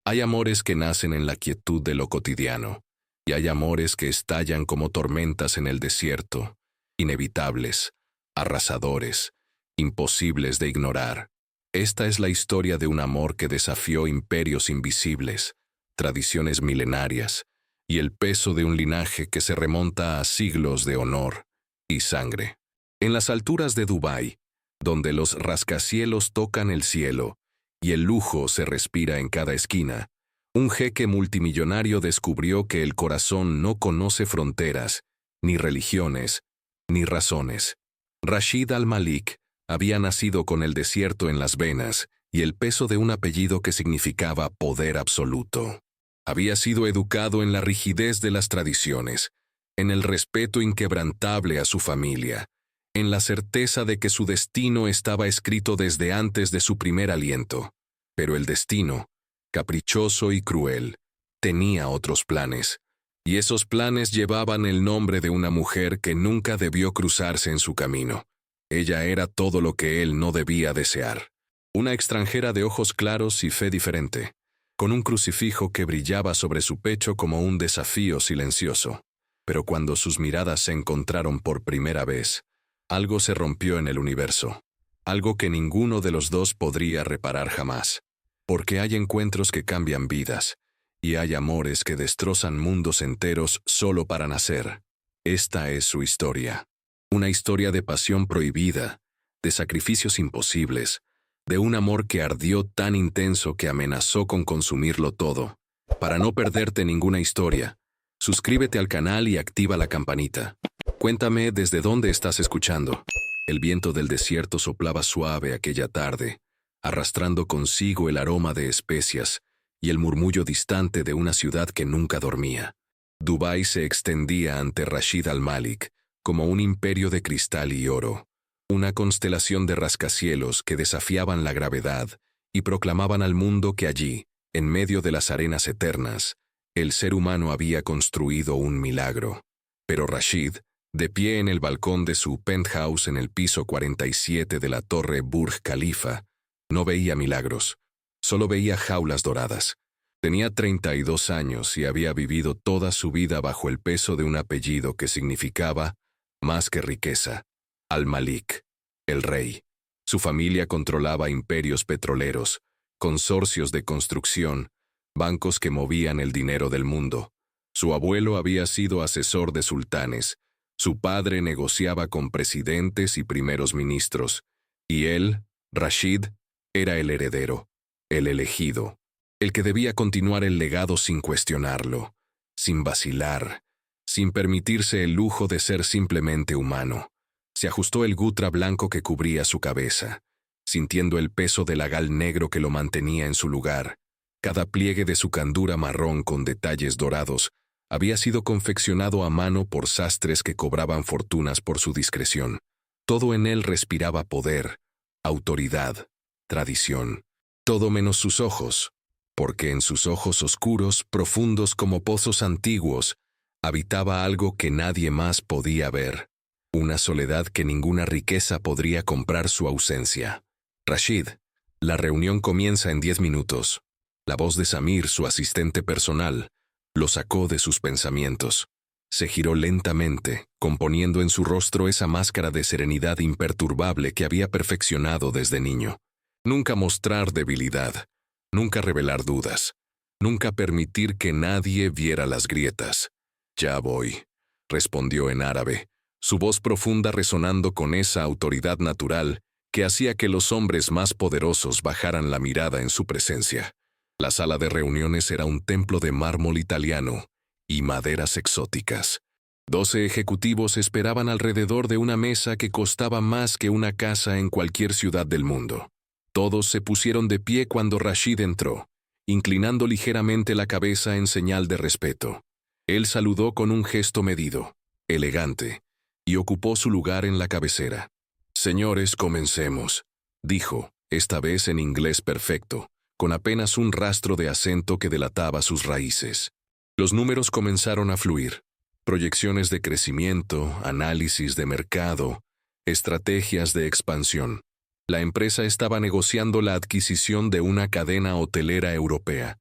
Hay amores que nacen en la quietud de lo cotidiano, y hay amores que estallan como tormentas en el desierto, inevitables, arrasadores, imposibles de ignorar. Esta es la historia de un amor que desafió imperios invisibles, tradiciones milenarias, y el peso de un linaje que se remonta a siglos de honor y sangre. En las alturas de Dubái, donde los rascacielos tocan el cielo y el lujo se respira en cada esquina, un jeque multimillonario descubrió que el corazón no conoce fronteras, ni religiones, ni razones. Rashid al-Malik había nacido con el desierto en las venas y el peso de un apellido que significaba poder absoluto. Había sido educado en la rigidez de las tradiciones, en el respeto inquebrantable a su familia, en la certeza de que su destino estaba escrito desde antes de su primer aliento. Pero el destino, caprichoso y cruel, tenía otros planes, y esos planes llevaban el nombre de una mujer que nunca debió cruzarse en su camino. Ella era todo lo que él no debía desear. Una extranjera de ojos claros y fe diferente, con un crucifijo que brillaba sobre su pecho como un desafío silencioso. Pero cuando sus miradas se encontraron por primera vez, algo se rompió en el universo, algo que ninguno de los dos podría reparar jamás. Porque hay encuentros que cambian vidas, y hay amores que destrozan mundos enteros solo para nacer. Esta es su historia. Una historia de pasión prohibida, de sacrificios imposibles, de un amor que ardió tan intenso que amenazó con consumirlo todo. Para no perderte ninguna historia, suscríbete al canal y activa la campanita. Cuéntame desde dónde estás escuchando. El viento del desierto soplaba suave aquella tarde, arrastrando consigo el aroma de especias y el murmullo distante de una ciudad que nunca dormía. Dubái se extendía ante Rashid al-Malik como un imperio de cristal y oro, una constelación de rascacielos que desafiaban la gravedad y proclamaban al mundo que allí, en medio de las arenas eternas, el ser humano había construido un milagro. Pero Rashid, de pie en el balcón de su penthouse en el piso 47 de la torre Burj Khalifa, no veía milagros, solo veía jaulas doradas. Tenía 32 años y había vivido toda su vida bajo el peso de un apellido que significaba, más que riqueza, al-Malik, el rey. Su familia controlaba imperios petroleros, consorcios de construcción, bancos que movían el dinero del mundo. Su abuelo había sido asesor de sultanes, su padre negociaba con presidentes y primeros ministros, y él, Rashid, era el heredero, el elegido, el que debía continuar el legado sin cuestionarlo, sin vacilar, sin permitirse el lujo de ser simplemente humano. Se ajustó el gutra blanco que cubría su cabeza, sintiendo el peso del lagal negro que lo mantenía en su lugar. Cada pliegue de su candura marrón con detalles dorados había sido confeccionado a mano por sastres que cobraban fortunas por su discreción. Todo en él respiraba poder, autoridad, tradición. Todo menos sus ojos, porque en sus ojos oscuros, profundos como pozos antiguos, habitaba algo que nadie más podía ver. Una soledad que ninguna riqueza podría comprar su ausencia. Rashid, la reunión comienza en 10 minutos. La voz de Samir, su asistente personal, lo sacó de sus pensamientos. Se giró lentamente, componiendo en su rostro esa máscara de serenidad imperturbable que había perfeccionado desde niño. Nunca mostrar debilidad, nunca revelar dudas, nunca permitir que nadie viera las grietas. «Ya voy», respondió en árabe, su voz profunda resonando con esa autoridad natural que hacía que los hombres más poderosos bajaran la mirada en su presencia. La sala de reuniones era un templo de mármol italiano y maderas exóticas. 12 ejecutivos esperaban alrededor de una mesa que costaba más que una casa en cualquier ciudad del mundo. Todos se pusieron de pie cuando Rashid entró, inclinando ligeramente la cabeza en señal de respeto. Él saludó con un gesto medido, elegante, y ocupó su lugar en la cabecera. «Señores, comencemos», dijo, esta vez en inglés perfecto, con apenas un rastro de acento que delataba sus raíces. Los números comenzaron a fluir. Proyecciones de crecimiento, análisis de mercado, estrategias de expansión. La empresa estaba negociando la adquisición de una cadena hotelera europea,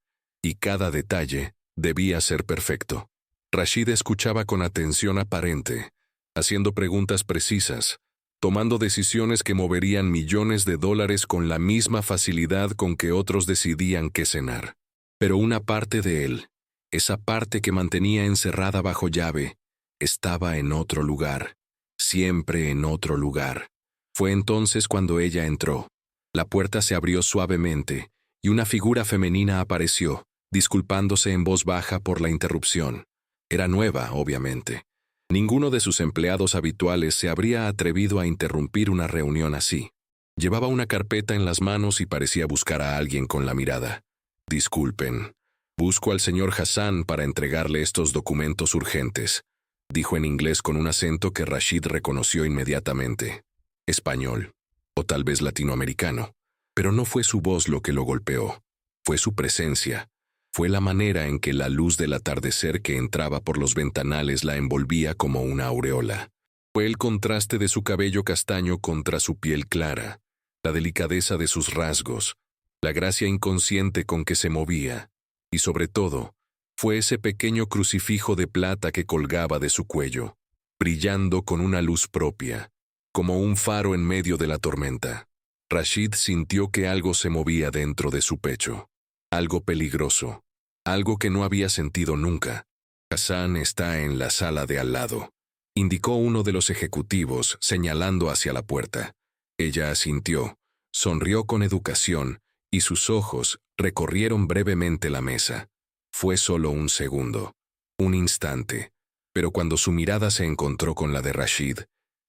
y cada detalle debía ser perfecto. Rashid escuchaba con atención aparente, haciendo preguntas precisas, tomando decisiones que moverían millones de dólares con la misma facilidad con que otros decidían qué cenar. Pero una parte de él, esa parte que mantenía encerrada bajo llave, estaba en otro lugar, siempre en otro lugar. Fue entonces cuando ella entró. La puerta se abrió suavemente, y una figura femenina apareció, disculpándose en voz baja por la interrupción. Era nueva, obviamente. Ninguno de sus empleados habituales se habría atrevido a interrumpir una reunión así. Llevaba una carpeta en las manos y parecía buscar a alguien con la mirada. «Disculpen, busco al señor Hassan para entregarle estos documentos urgentes», dijo en inglés con un acento que Rashid reconoció inmediatamente. Español, o tal vez latinoamericano. Pero no fue su voz lo que lo golpeó. Fue su presencia. Fue la manera en que la luz del atardecer que entraba por los ventanales la envolvía como una aureola. Fue el contraste de su cabello castaño contra su piel clara, la delicadeza de sus rasgos, la gracia inconsciente con que se movía, y sobre todo, fue ese pequeño crucifijo de plata que colgaba de su cuello, brillando con una luz propia, como un faro en medio de la tormenta. Rashid sintió que algo se movía dentro de su pecho, algo peligroso, algo que no había sentido nunca. «Hassan está en la sala de al lado», indicó uno de los ejecutivos, señalando hacia la puerta. Ella asintió, sonrió con educación, y sus ojos recorrieron brevemente la mesa. Fue solo un segundo, un instante, pero cuando su mirada se encontró con la de Rashid,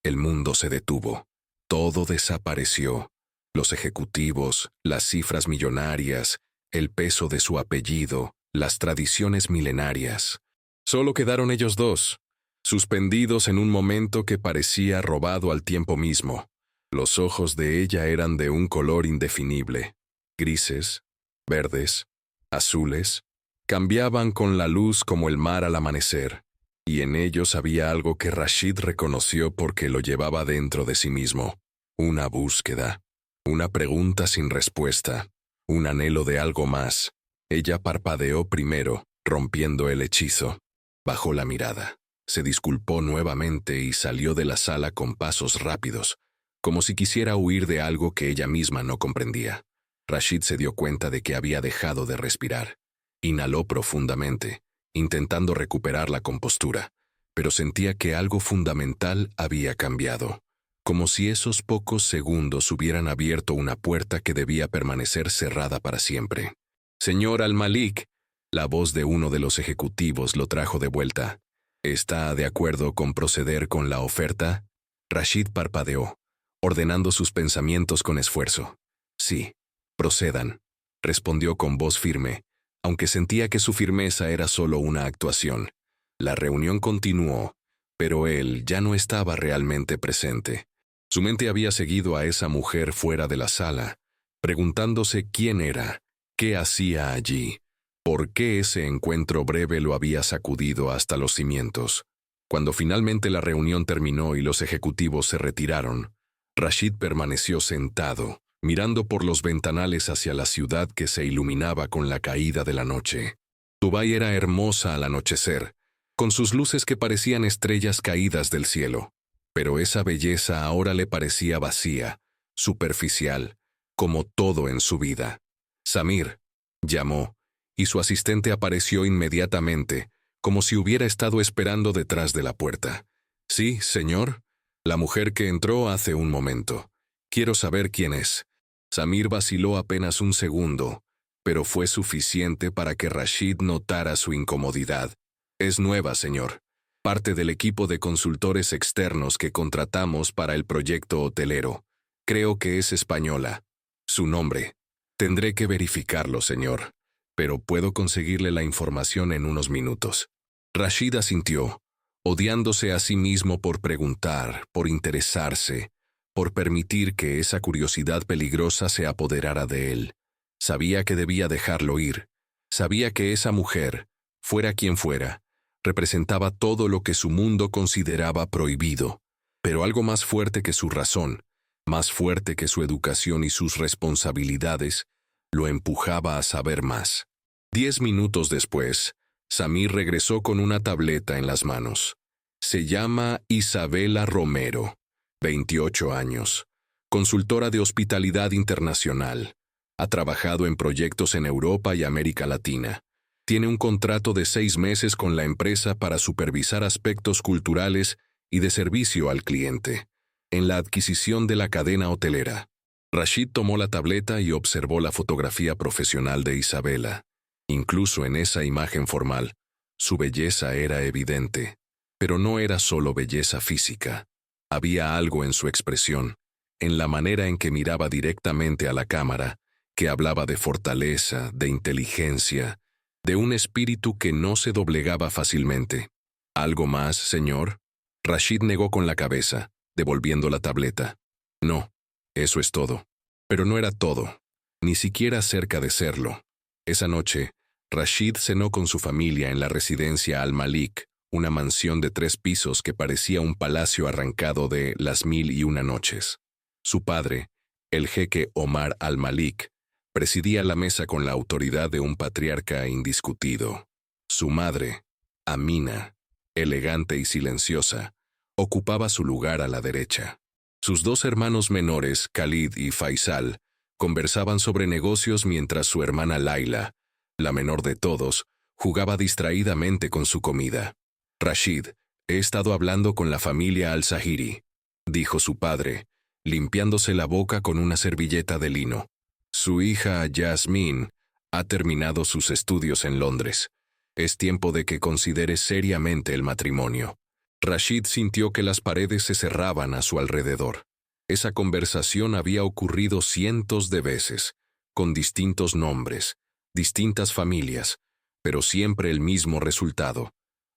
el mundo se detuvo. Todo desapareció. Los ejecutivos, las cifras millonarias, el peso de su apellido, las tradiciones milenarias. Solo quedaron ellos dos, suspendidos en un momento que parecía robado al tiempo mismo. Los ojos de ella eran de un color indefinible. Grises, verdes, azules, cambiaban con la luz como el mar al amanecer, y en ellos había algo que Rashid reconoció porque lo llevaba dentro de sí mismo. Una búsqueda, una pregunta sin respuesta, un anhelo de algo más. Ella parpadeó primero, rompiendo el hechizo. Bajó la mirada, se disculpó nuevamente y salió de la sala con pasos rápidos, como si quisiera huir de algo que ella misma no comprendía. Rashid se dio cuenta de que había dejado de respirar. Inhaló profundamente, intentando recuperar la compostura, pero sentía que algo fundamental había cambiado, como si esos pocos segundos hubieran abierto una puerta que debía permanecer cerrada para siempre. «Señor Al-Malik», la voz de uno de los ejecutivos lo trajo de vuelta. «¿Está de acuerdo con proceder con la oferta?» Rashid parpadeó, ordenando sus pensamientos con esfuerzo. «Sí, procedan», respondió con voz firme, aunque sentía que su firmeza era solo una actuación. La reunión continuó, pero él ya no estaba realmente presente. Su mente había seguido a esa mujer fuera de la sala, preguntándose quién era, qué hacía allí, por qué ese encuentro breve lo había sacudido hasta los cimientos. Cuando finalmente la reunión terminó y los ejecutivos se retiraron, Rashid permaneció sentado, mirando por los ventanales hacia la ciudad que se iluminaba con la caída de la noche. Dubái era hermosa al anochecer, con sus luces que parecían estrellas caídas del cielo, pero esa belleza ahora le parecía vacía, superficial, como todo en su vida. «Samir», llamó, y su asistente apareció inmediatamente, como si hubiera estado esperando detrás de la puerta. «Sí, señor. La mujer que entró hace un momento. Quiero saber quién es». Samir vaciló apenas un segundo, pero fue suficiente para que Rashid notara su incomodidad. «Es nueva, señor. Parte del equipo de consultores externos que contratamos para el proyecto hotelero. Creo que es española. Su nombre. Tendré que verificarlo, señor, pero puedo conseguirle la información en unos minutos». Rashid asintió, odiándose a sí mismo por preguntar, por interesarse, por permitir que esa curiosidad peligrosa se apoderara de él. Sabía que debía dejarlo ir. Sabía que esa mujer, fuera quien fuera, representaba todo lo que su mundo consideraba prohibido, pero algo más fuerte que su razón, más fuerte que su educación y sus responsabilidades, lo empujaba a saber más. 10 minutos después, Samir regresó con una tableta en las manos. Se llama Isabela Romero, 28 años, consultora de hospitalidad internacional. Ha trabajado en proyectos en Europa y América Latina. Tiene un contrato de 6 meses con la empresa para supervisar aspectos culturales y de servicio al cliente, en la adquisición de la cadena hotelera. Rashid tomó la tableta y observó la fotografía profesional de Isabela. Incluso en esa imagen formal, su belleza era evidente. Pero no era solo belleza física. Había algo en su expresión, en la manera en que miraba directamente a la cámara, que hablaba de fortaleza, de inteligencia, de un espíritu que no se doblegaba fácilmente. ¿Algo más, señor? Rashid negó con la cabeza, devolviendo la tableta. No, eso es todo. Pero no era todo, ni siquiera cerca de serlo. Esa noche, Rashid cenó con su familia en la residencia Al-Malik, una mansión de 3 pisos que parecía un palacio arrancado de Las 1001 noches. Su padre, el jeque Omar Al-Malik, presidía la mesa con la autoridad de un patriarca indiscutido. Su madre, Amina, elegante y silenciosa, ocupaba su lugar a la derecha. Sus 2 hermanos menores, Khalid y Faisal, conversaban sobre negocios mientras su hermana Laila, la menor de todos, jugaba distraídamente con su comida. Rashid, he estado hablando con la familia Al-Zahiri, dijo su padre, limpiándose la boca con una servilleta de lino. Su hija Yasmín ha terminado sus estudios en Londres. Es tiempo de que considere seriamente el matrimonio. Rashid sintió que las paredes se cerraban a su alrededor. Esa conversación había ocurrido cientos de veces, con distintos nombres, distintas familias, pero siempre el mismo resultado.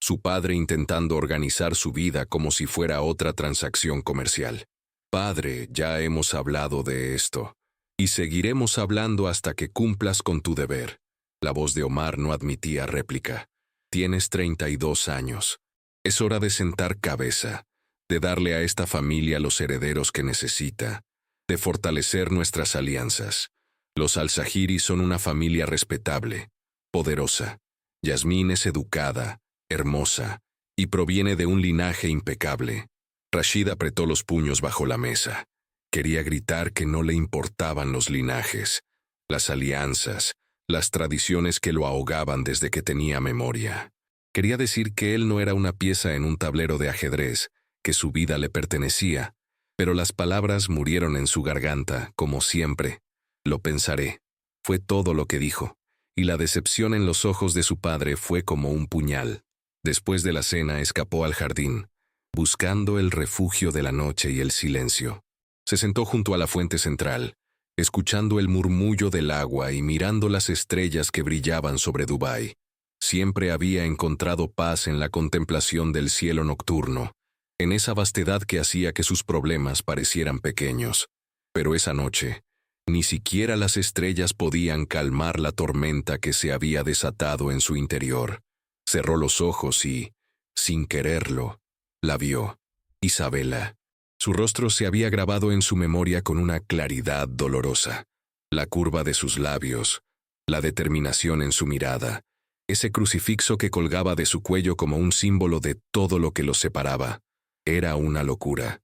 Su padre intentando organizar su vida como si fuera otra transacción comercial. Padre, ya hemos hablado de esto, y seguiremos hablando hasta que cumplas con tu deber. La voz de Omar no admitía réplica. Tienes 32 años. Es hora de sentar cabeza, de darle a esta familia los herederos que necesita, de fortalecer nuestras alianzas. Los Al-Zahiri son una familia respetable, poderosa. Yasmín es educada, hermosa, y proviene de un linaje impecable. Rashid apretó los puños bajo la mesa. Quería gritar que no le importaban los linajes, las alianzas, las tradiciones que lo ahogaban desde que tenía memoria. Quería decir que él no era una pieza en un tablero de ajedrez, que su vida le pertenecía, pero las palabras murieron en su garganta, como siempre. Lo pensaré. Fue todo lo que dijo, y la decepción en los ojos de su padre fue como un puñal. Después de la cena escapó al jardín, buscando el refugio de la noche y el silencio. Se sentó junto a la fuente central, escuchando el murmullo del agua y mirando las estrellas que brillaban sobre Dubái. Siempre había encontrado paz en la contemplación del cielo nocturno, en esa vastedad que hacía que sus problemas parecieran pequeños. Pero esa noche, ni siquiera las estrellas podían calmar la tormenta que se había desatado en su interior. Cerró los ojos y, sin quererlo, la vio. Isabela. Su rostro se había grabado en su memoria con una claridad dolorosa. La curva de sus labios, la determinación en su mirada, ese crucifixo que colgaba de su cuello como un símbolo de todo lo que los separaba. Era una locura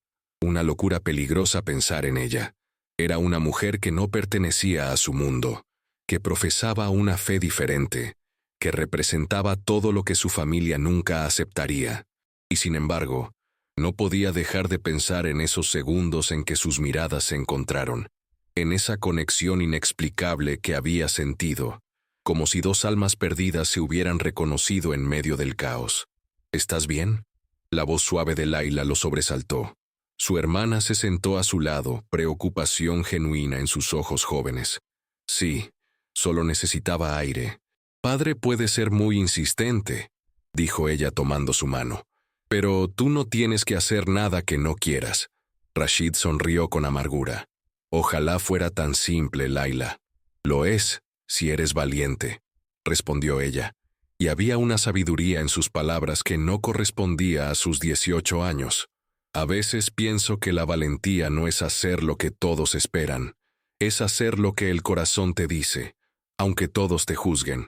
peligrosa pensar en ella. Era una mujer que no pertenecía a su mundo, que profesaba una fe diferente, que representaba todo lo que su familia nunca aceptaría. Y sin embargo, no podía dejar de pensar en esos segundos en que sus miradas se encontraron, en esa conexión inexplicable que había sentido, como si 2 almas perdidas se hubieran reconocido en medio del caos. ¿Estás bien? La voz suave de Laila lo sobresaltó. Su hermana se sentó a su lado, preocupación genuina en sus ojos jóvenes. Sí, solo necesitaba aire. Padre puede ser muy insistente, dijo ella tomando su mano. Pero tú no tienes que hacer nada que no quieras. Rashid sonrió con amargura. Ojalá fuera tan simple, Laila. Lo es, si eres valiente, respondió ella, y había una sabiduría en sus palabras que no correspondía a sus 18 años. A veces pienso que la valentía no es hacer lo que todos esperan, es hacer lo que el corazón te dice, aunque todos te juzguen.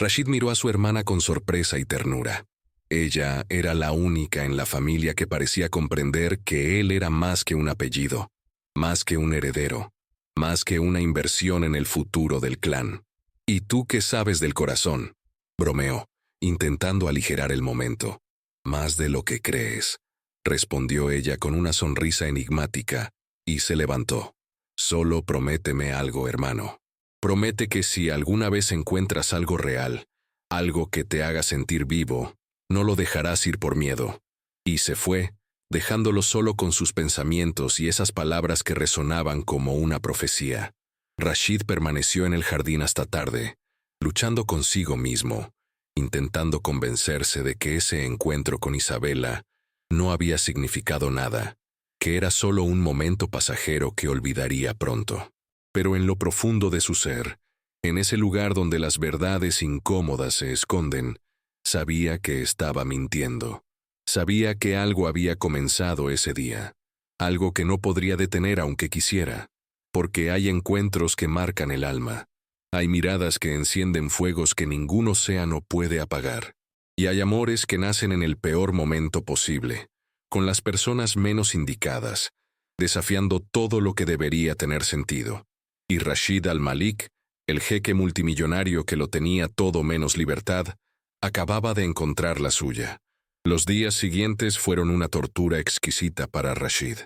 Rashid miró a su hermana con sorpresa y ternura. Ella era la única en la familia que parecía comprender que él era más que un apellido, más que un heredero, más que una inversión en el futuro del clan. ¿Y tú qué sabes del corazón?, bromeó, intentando aligerar el momento. Más de lo que crees, respondió ella con una sonrisa enigmática, y se levantó. Solo prométeme algo, hermano. Promete que si alguna vez encuentras algo real, algo que te haga sentir vivo, no lo dejarás ir por miedo. Y se fue, dejándolo solo con sus pensamientos y esas palabras que resonaban como una profecía. Rashid permaneció en el jardín hasta tarde, luchando consigo mismo, intentando convencerse de que ese encuentro con Isabela no había significado nada, que era solo un momento pasajero que olvidaría pronto. Pero en lo profundo de su ser, en ese lugar donde las verdades incómodas se esconden, sabía que estaba mintiendo. Sabía que algo había comenzado ese día, algo que no podría detener aunque quisiera, porque hay encuentros que marcan el alma, hay miradas que encienden fuegos que ningún océano puede apagar, y hay amores que nacen en el peor momento posible, con las personas menos indicadas, desafiando todo lo que debería tener sentido. Y Rashid al-Malik, el jeque multimillonario que lo tenía todo menos libertad, acababa de encontrar la suya. Los días siguientes fueron una tortura exquisita para Rashid.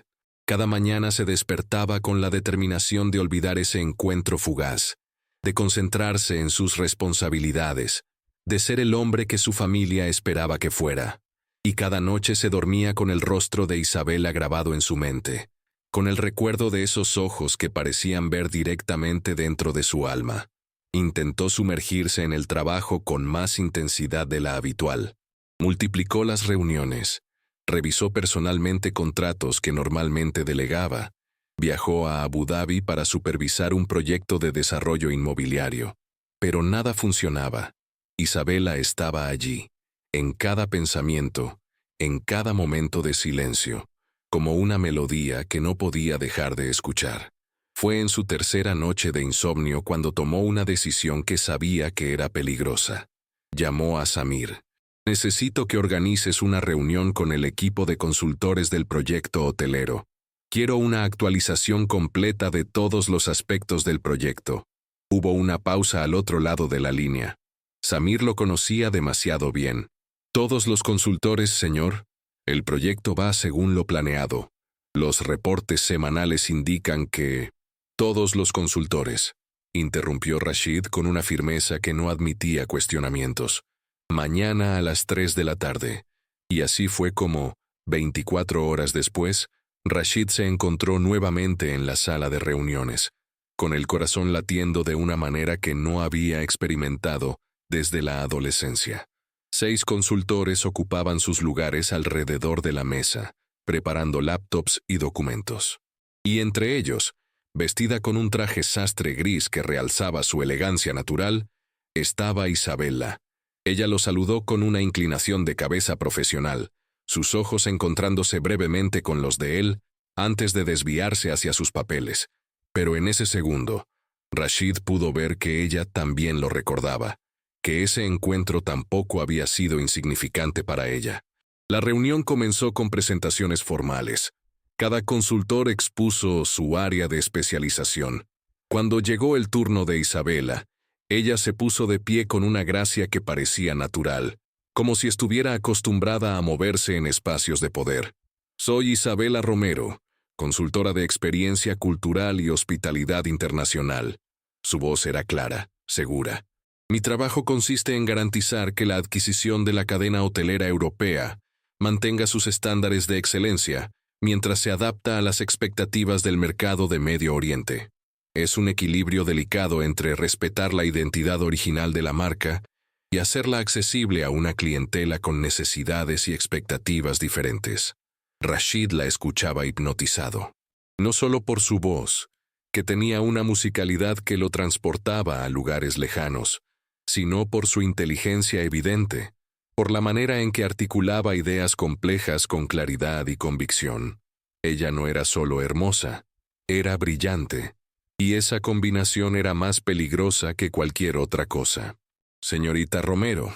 Cada mañana se despertaba con la determinación de olvidar ese encuentro fugaz, de concentrarse en sus responsabilidades, de ser el hombre que su familia esperaba que fuera. Y cada noche se dormía con el rostro de Isabela grabado en su mente, con el recuerdo de esos ojos que parecían ver directamente dentro de su alma. Intentó sumergirse en el trabajo con más intensidad de la habitual. Multiplicó las reuniones, revisó personalmente contratos que normalmente delegaba, viajó a Abu Dhabi para supervisar un proyecto de desarrollo inmobiliario. Pero nada funcionaba. Isabela estaba allí, en cada pensamiento, en cada momento de silencio, como una melodía que no podía dejar de escuchar. Fue en su tercera noche de insomnio cuando tomó una decisión que sabía que era peligrosa. Llamó a Samir. Necesito que organices una reunión con el equipo de consultores del proyecto hotelero. Quiero una actualización completa de todos los aspectos del proyecto. Hubo una pausa al otro lado de la línea. Samir lo conocía demasiado bien. Todos los consultores, señor. El proyecto va según lo planeado. Los reportes semanales indican que... Todos los consultores, interrumpió Rashid con una firmeza que no admitía cuestionamientos. Mañana a las 3 de la tarde. Y así fue como, 24 horas después, Rashid se encontró nuevamente en la sala de reuniones, con el corazón latiendo de una manera que no había experimentado desde la adolescencia. 6 consultores ocupaban sus lugares alrededor de la mesa, preparando laptops y documentos. Y entre ellos, vestida con un traje sastre gris que realzaba su elegancia natural, estaba Isabela. Ella lo saludó con una inclinación de cabeza profesional, sus ojos encontrándose brevemente con los de él antes de desviarse hacia sus papeles. Pero en ese segundo, Rashid pudo ver que ella también lo recordaba, que ese encuentro tampoco había sido insignificante para ella. La reunión comenzó con presentaciones formales. Cada consultor expuso su área de especialización. Cuando llegó el turno de Isabela, ella se puso de pie con una gracia que parecía natural, como si estuviera acostumbrada a moverse en espacios de poder. Soy Isabela Romero, consultora de experiencia cultural y hospitalidad internacional. Su voz era clara, segura. Mi trabajo consiste en garantizar que la adquisición de la cadena hotelera europea mantenga sus estándares de excelencia, mientras se adapta a las expectativas del mercado de Medio Oriente. Es un equilibrio delicado entre respetar la identidad original de la marca y hacerla accesible a una clientela con necesidades y expectativas diferentes. Rashid la escuchaba hipnotizado. No solo por su voz, que tenía una musicalidad que lo transportaba a lugares lejanos, sino por su inteligencia evidente, por la manera en que articulaba ideas complejas con claridad y convicción. Ella no era solo hermosa, era brillante, y esa combinación era más peligrosa que cualquier otra cosa. Señorita Romero,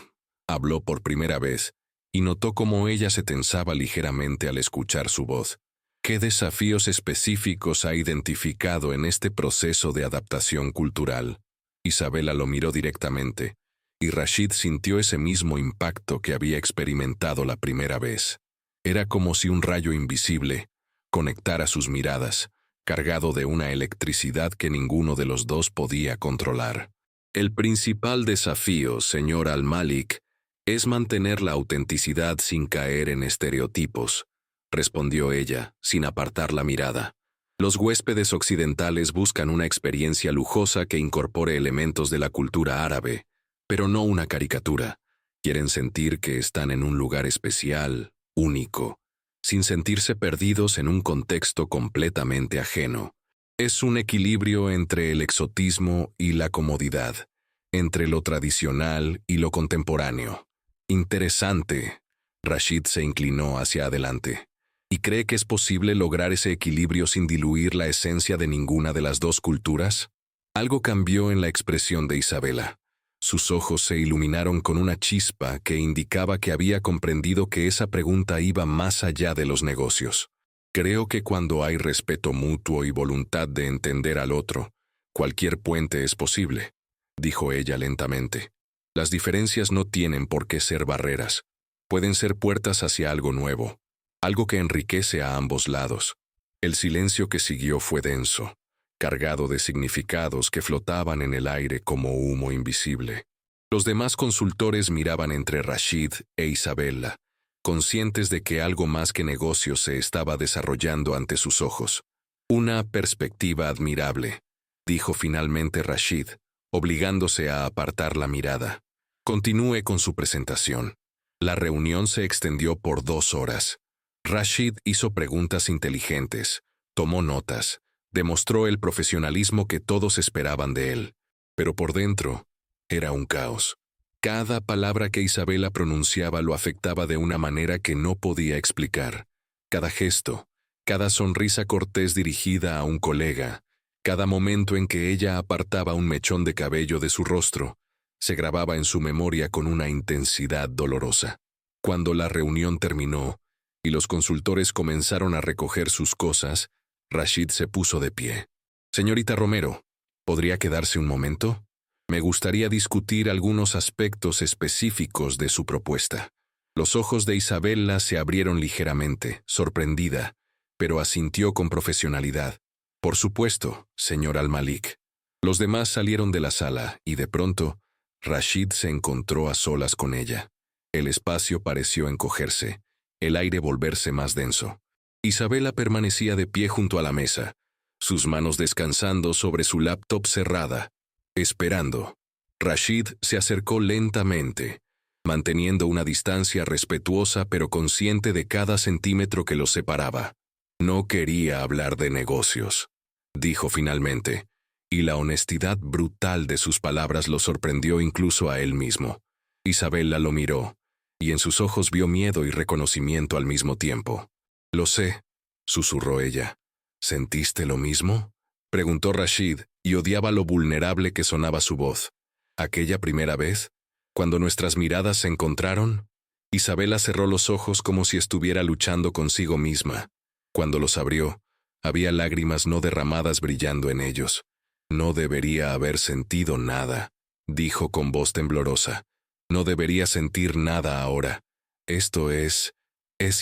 habló por primera vez, y notó cómo ella se tensaba ligeramente al escuchar su voz. ¿Qué desafíos específicos ha identificado en este proceso de adaptación cultural? Isabela lo miró directamente, y Rashid sintió ese mismo impacto que había experimentado la primera vez. Era como si un rayo invisible conectara sus miradas, cargado de una electricidad que ninguno de los dos podía controlar. El principal desafío, señor Al-Malik, es mantener la autenticidad sin caer en estereotipos, respondió ella, sin apartar la mirada. Los huéspedes occidentales buscan una experiencia lujosa que incorpore elementos de la cultura árabe, pero no una caricatura. Quieren sentir que están en un lugar especial, único, sin sentirse perdidos en un contexto completamente ajeno. Es un equilibrio entre el exotismo y la comodidad, entre lo tradicional y lo contemporáneo. Interesante. Rashid se inclinó hacia adelante. ¿Y cree que es posible lograr ese equilibrio sin diluir la esencia de ninguna de las dos culturas? Algo cambió en la expresión de Isabela. Sus ojos se iluminaron con una chispa que indicaba que había comprendido que esa pregunta iba más allá de los negocios. Creo que cuando hay respeto mutuo y voluntad de entender al otro, cualquier puente es posible, dijo ella lentamente. Las diferencias no tienen por qué ser barreras. Pueden ser puertas hacia algo nuevo, algo que enriquece a ambos lados. El silencio que siguió fue denso, cargado de significados que flotaban en el aire como humo invisible. Los demás consultores miraban entre Rashid e Isabela, conscientes de que algo más que negocio se estaba desarrollando ante sus ojos. Una perspectiva admirable, dijo finalmente Rashid, obligándose a apartar la mirada. Continúe con su presentación. La reunión se extendió por 2 horas. Rashid hizo preguntas inteligentes, tomó notas, demostró el profesionalismo que todos esperaban de él, pero por dentro era un caos. Cada palabra que Isabela pronunciaba lo afectaba de una manera que no podía explicar. Cada gesto, cada sonrisa cortés dirigida a un colega, cada momento en que ella apartaba un mechón de cabello de su rostro, se grababa en su memoria con una intensidad dolorosa. Cuando la reunión terminó y los consultores comenzaron a recoger sus cosas, Rashid se puso de pie. Señorita Romero, ¿podría quedarse un momento? Me gustaría discutir algunos aspectos específicos de su propuesta. Los ojos de Isabela se abrieron ligeramente, sorprendida, pero asintió con profesionalidad. Por supuesto, señor Al-Malik. Los demás salieron de la sala y de pronto, Rashid se encontró a solas con ella. El espacio pareció encogerse, el aire volverse más denso. Isabela permanecía de pie junto a la mesa, sus manos descansando sobre su laptop cerrada, esperando. Rashid se acercó lentamente, manteniendo una distancia respetuosa pero consciente de cada centímetro que los separaba. No quería hablar de negocios, dijo finalmente, y la honestidad brutal de sus palabras lo sorprendió incluso a él mismo. Isabela lo miró, y en sus ojos vio miedo y reconocimiento al mismo tiempo. «Lo sé», susurró ella. «¿Sentiste lo mismo?», preguntó Rashid, y odiaba lo vulnerable que sonaba su voz. «¿Aquella primera vez? ¿Cuando nuestras miradas se encontraron?». Isabela cerró los ojos como si estuviera luchando consigo misma. Cuando los abrió, había lágrimas no derramadas brillando en ellos. «No debería haber sentido nada», dijo con voz temblorosa. «No debería sentir nada ahora. Esto es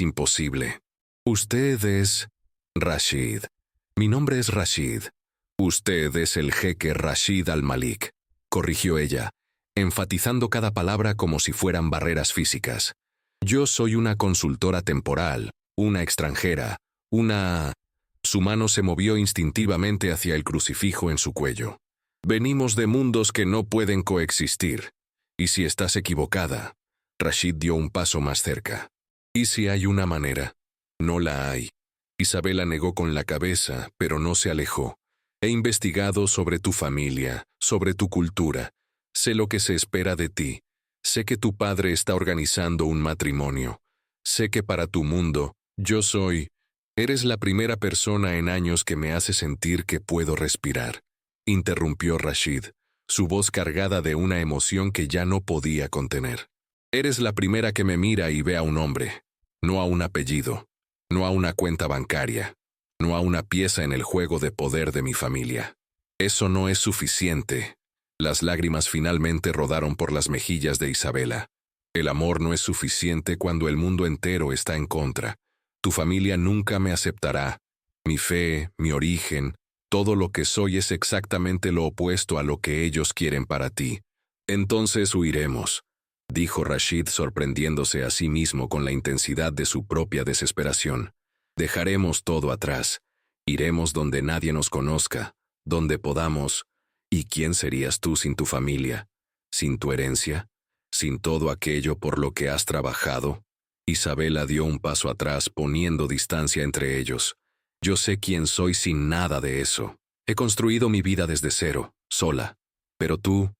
imposible». «Usted es Rashid. Mi nombre es Rashid. Usted es el jeque Rashid Al-Malik», corrigió ella, enfatizando cada palabra como si fueran barreras físicas. «Yo soy una consultora temporal, una extranjera, una...». Su mano se movió instintivamente hacia el crucifijo en su cuello. «Venimos de mundos que no pueden coexistir. Y si estás equivocada», Rashid dio un paso más cerca. «¿Y si hay una manera?». «No la hay». Isabela negó con la cabeza, pero no se alejó. «He investigado sobre tu familia, sobre tu cultura. Sé lo que se espera de ti. Sé que tu padre está organizando un matrimonio. Sé que para tu mundo, yo soy... Eres la primera persona en años que me hace sentir que puedo respirar», interrumpió Rashid, su voz cargada de una emoción que ya no podía contener. Eres la primera que me mira y ve a un hombre, no a un apellido, no a una cuenta bancaria, no a una pieza en el juego de poder de mi familia. Eso no es suficiente. Las lágrimas finalmente rodaron por las mejillas de Isabela. El amor no es suficiente cuando el mundo entero está en contra. Tu familia nunca me aceptará. Mi fe, mi origen, todo lo que soy es exactamente lo opuesto a lo que ellos quieren para ti. Entonces huiremos, dijo Rashid sorprendiéndose a sí mismo con la intensidad de su propia desesperación. Dejaremos todo atrás. Iremos donde nadie nos conozca, donde podamos. ¿Y quién serías tú sin tu familia? ¿Sin tu herencia? ¿Sin todo aquello por lo que has trabajado? Isabela dio un paso atrás poniendo distancia entre ellos. Yo sé quién soy sin nada de eso. He construido mi vida desde cero, sola. Pero tú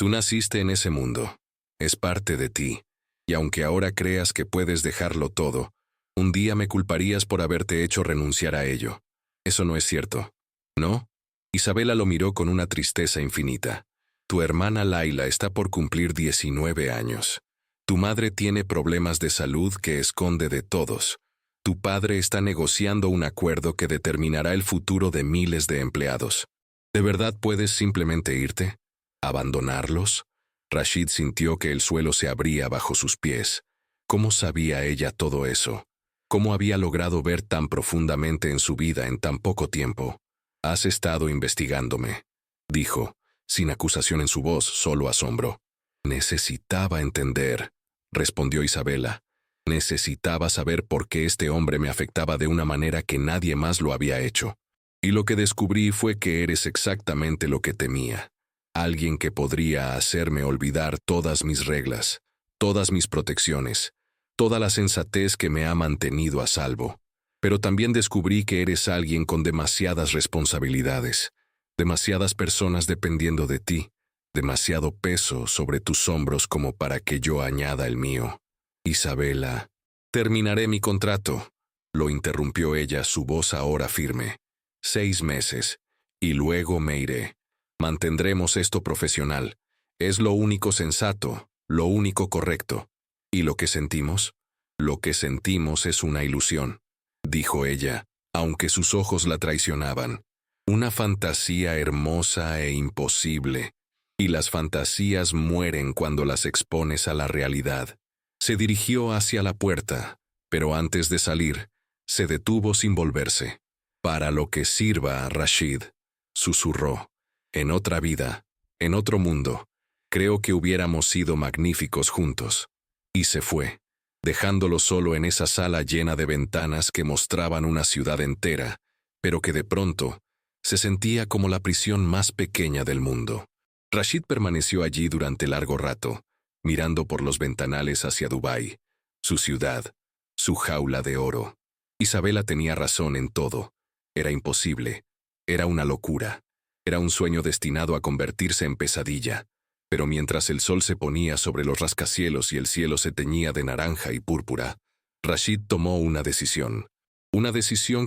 naciste en ese mundo. Es parte de ti. Y aunque ahora creas que puedes dejarlo todo, un día me culparías por haberte hecho renunciar a ello. Eso no es cierto, ¿no? Isabela lo miró con una tristeza infinita. Tu hermana Laila está por cumplir 19 años. Tu madre tiene problemas de salud que esconde de todos. Tu padre está negociando un acuerdo que determinará el futuro de miles de empleados. ¿De verdad puedes simplemente irte? ¿Abandonarlos? Rashid sintió que el suelo se abría bajo sus pies. ¿Cómo sabía ella todo eso? ¿Cómo había logrado ver tan profundamente en su vida en tan poco tiempo? Has estado investigándome, dijo, sin acusación en su voz, solo asombro. Necesitaba entender, respondió Isabela. Necesitaba saber por qué este hombre me afectaba de una manera que nadie más lo había hecho. Y lo que descubrí fue que eres exactamente lo que temía. Alguien que podría hacerme olvidar todas mis reglas, todas mis protecciones, toda la sensatez que me ha mantenido a salvo. Pero también descubrí que eres alguien con demasiadas responsabilidades, demasiadas personas dependiendo de ti, demasiado peso sobre tus hombros como para que yo añada el mío. Isabela, terminaré mi contrato, lo interrumpió ella, su voz ahora firme. 6 meses, y luego me iré. Mantendremos esto profesional. Es lo único sensato, lo único correcto. ¿Y lo que sentimos? Lo que sentimos es una ilusión, dijo ella, aunque sus ojos la traicionaban. Una fantasía hermosa e imposible. Y las fantasías mueren cuando las expones a la realidad. Se dirigió hacia la puerta, pero antes de salir, se detuvo sin volverse. Para lo que sirva, Rashid, susurró. En otra vida, en otro mundo, creo que hubiéramos sido magníficos juntos. Y se fue, dejándolo solo en esa sala llena de ventanas que mostraban una ciudad entera, pero que de pronto se sentía como la prisión más pequeña del mundo. Rashid permaneció allí durante largo rato, mirando por los ventanales hacia Dubái, su ciudad, su jaula de oro. Isabela tenía razón en todo. Era imposible, era una locura, era un sueño destinado a convertirse en pesadilla. Pero mientras el sol se ponía sobre los rascacielos y el cielo se teñía de naranja y púrpura, Rashid tomó una decisión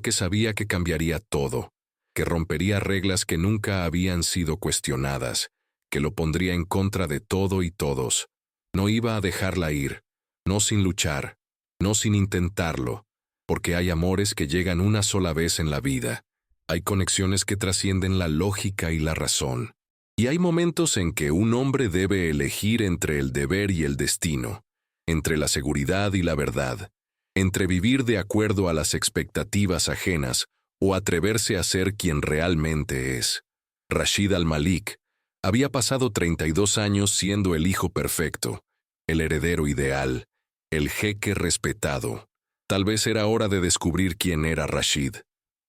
que sabía que cambiaría todo, que rompería reglas que nunca habían sido cuestionadas, que lo pondría en contra de todo y todos. No iba a dejarla ir, no sin luchar, no sin intentarlo, porque hay amores que llegan una sola vez en la vida, hay conexiones que trascienden la lógica y la razón. Y hay momentos en que un hombre debe elegir entre el deber y el destino, entre la seguridad y la verdad, entre vivir de acuerdo a las expectativas ajenas o atreverse a ser quien realmente es. Rashid al-Malik había pasado 32 años siendo el hijo perfecto, el heredero ideal, el jeque respetado. Tal vez era hora de descubrir quién era Rashid,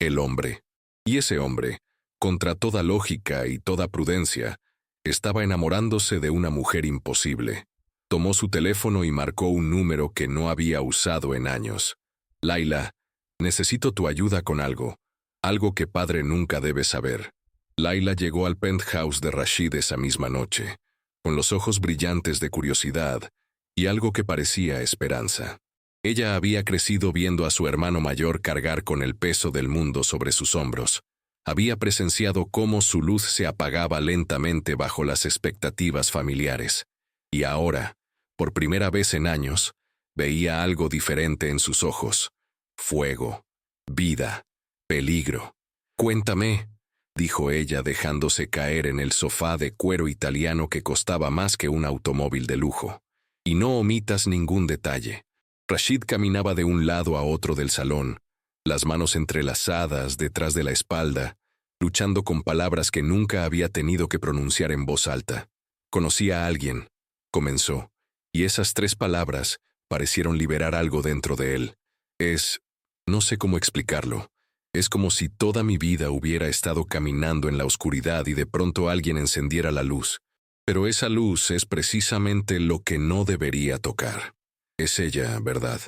el hombre. Y ese hombre, contra toda lógica y toda prudencia, estaba enamorándose de una mujer imposible. Tomó su teléfono y marcó un número que no había usado en años. Laila, necesito tu ayuda con algo que padre nunca debe saber. Laila llegó al penthouse de Rashid esa misma noche, con los ojos brillantes de curiosidad y algo que parecía esperanza. Ella había crecido viendo a su hermano mayor cargar con el peso del mundo sobre sus hombros. Había presenciado cómo su luz se apagaba lentamente bajo las expectativas familiares. Y ahora, por primera vez en años, veía algo diferente en sus ojos. Fuego, vida, peligro. «Cuéntame», dijo ella dejándose caer en el sofá de cuero italiano que costaba más que un automóvil de lujo. «Y no omitas ningún detalle». Rashid caminaba de un lado a otro del salón, las manos entrelazadas detrás de la espalda, luchando con palabras que nunca había tenido que pronunciar en voz alta. «Conocí a alguien», comenzó, y esas 3 palabras parecieron liberar algo dentro de él. No sé cómo explicarlo. Es como si toda mi vida hubiera estado caminando en la oscuridad y de pronto alguien encendiera la luz. Pero esa luz es precisamente lo que no debería tocar. Es ella, ¿verdad?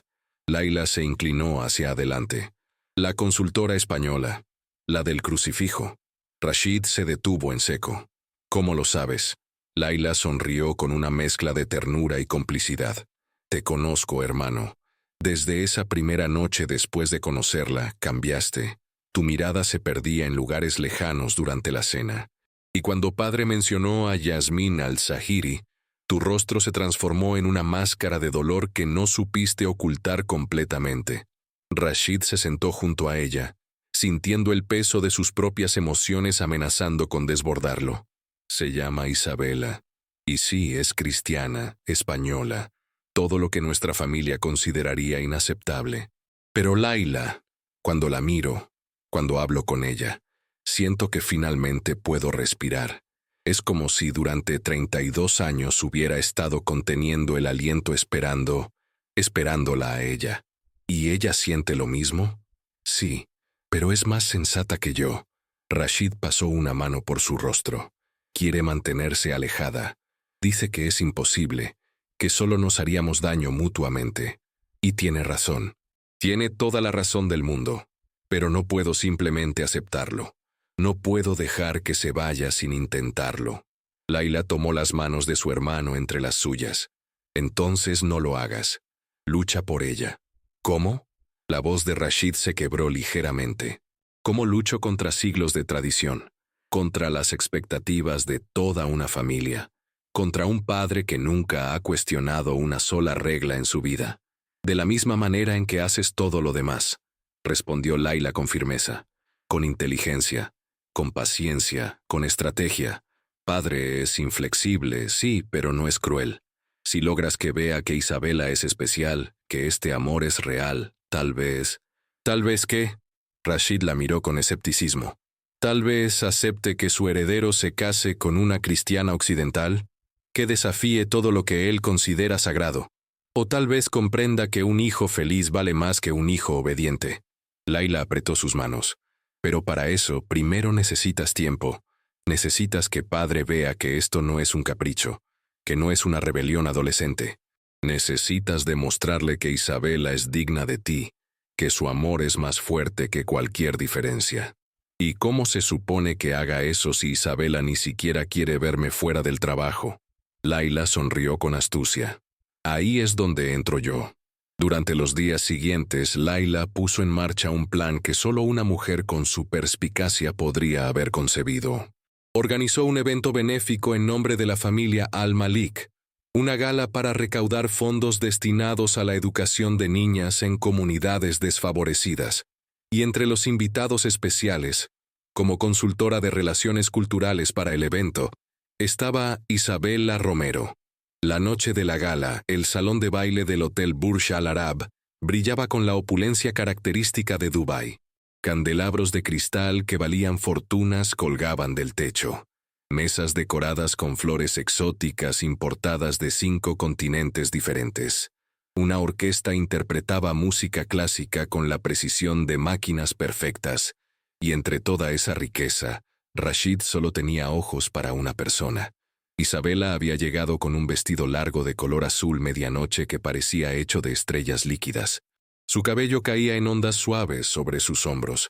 Laila se inclinó hacia adelante. La consultora española. La del crucifijo. Rashid se detuvo en seco. «¿Cómo lo sabes?» Laila sonrió con una mezcla de ternura y complicidad. «Te conozco, hermano. Desde esa primera noche después de conocerla, cambiaste. Tu mirada se perdía en lugares lejanos durante la cena. Y cuando padre mencionó a Yasmín al-Zahiri, tu rostro se transformó en una máscara de dolor que no supiste ocultar completamente». Rashid se sentó junto a ella, sintiendo el peso de sus propias emociones amenazando con desbordarlo. «Se llama Isabela. Y sí, es cristiana, española. Todo lo que nuestra familia consideraría inaceptable. Pero Laila, cuando la miro, cuando hablo con ella, siento que finalmente puedo respirar. Es como si durante 32 años hubiera estado conteniendo el aliento esperándola a ella. ¿Y ella siente lo mismo? Sí, pero es más sensata que yo». Rashid pasó una mano por su rostro. «Quiere mantenerse alejada. Dice que es imposible, que solo nos haríamos daño mutuamente. Y tiene razón. Tiene toda la razón del mundo. Pero no puedo simplemente aceptarlo. No puedo dejar que se vaya sin intentarlo». Laila tomó las manos de su hermano entre las suyas. «Entonces no lo hagas. Lucha por ella». «¿Cómo?» La voz de Rashid se quebró ligeramente. «¿Cómo lucho contra siglos de tradición? Contra las expectativas de toda una familia. Contra un padre que nunca ha cuestionado una sola regla en su vida. De la misma manera en que haces todo lo demás», respondió Laila con firmeza. «Con inteligencia, con paciencia, con estrategia. Padre es inflexible, sí, pero no es cruel. Si logras que vea que Isabela es especial, que este amor es real, tal vez... ¿Tal vez qué?» Rashid la miró con escepticismo. «Tal vez acepte que su heredero se case con una cristiana occidental, que desafíe todo lo que él considera sagrado. O tal vez comprenda que un hijo feliz vale más que un hijo obediente». Laila apretó sus manos. «Pero para eso primero necesitas tiempo. Necesitas que padre vea que esto no es un capricho, que no es una rebelión adolescente. Necesitas demostrarle que Isabela es digna de ti, que su amor es más fuerte que cualquier diferencia. ¿Y cómo se supone que haga eso si Isabela ni siquiera quiere verme fuera del trabajo?» Laila sonrió con astucia. «Ahí es donde entro yo». Durante los días siguientes, Laila puso en marcha un plan que solo una mujer con su perspicacia podría haber concebido. Organizó un evento benéfico en nombre de la familia Al-Malik, una gala para recaudar fondos destinados a la educación de niñas en comunidades desfavorecidas, y entre los invitados especiales, como consultora de relaciones culturales para el evento, estaba Isabela Romero. La noche de la gala, el salón de baile del Hotel Burj Al Arab brillaba con la opulencia característica de Dubái. Candelabros de cristal que valían fortunas colgaban del techo. Mesas decoradas con flores exóticas importadas de 5 continentes diferentes. Una orquesta interpretaba música clásica con la precisión de máquinas perfectas, y entre toda esa riqueza, Rashid solo tenía ojos para una persona. Isabela había llegado con un vestido largo de color azul medianoche que parecía hecho de estrellas líquidas. Su cabello caía en ondas suaves sobre sus hombros.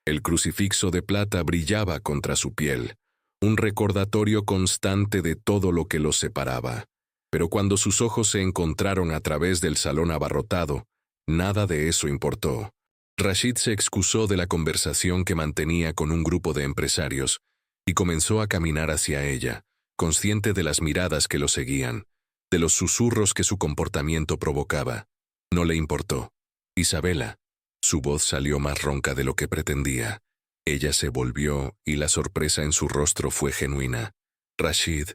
El crucifixo de plata brillaba contra su piel, un recordatorio constante de todo lo que los separaba. Pero cuando sus ojos se encontraron a través del salón abarrotado, nada de eso importó. Rashid se excusó de la conversación que mantenía con un grupo de empresarios y comenzó a caminar hacia ella, consciente de las miradas que lo seguían, de los susurros que su comportamiento provocaba. No le importó. Isabela. Su voz salió más ronca de lo que pretendía. Ella se volvió y la sorpresa en su rostro fue genuina. Rashid,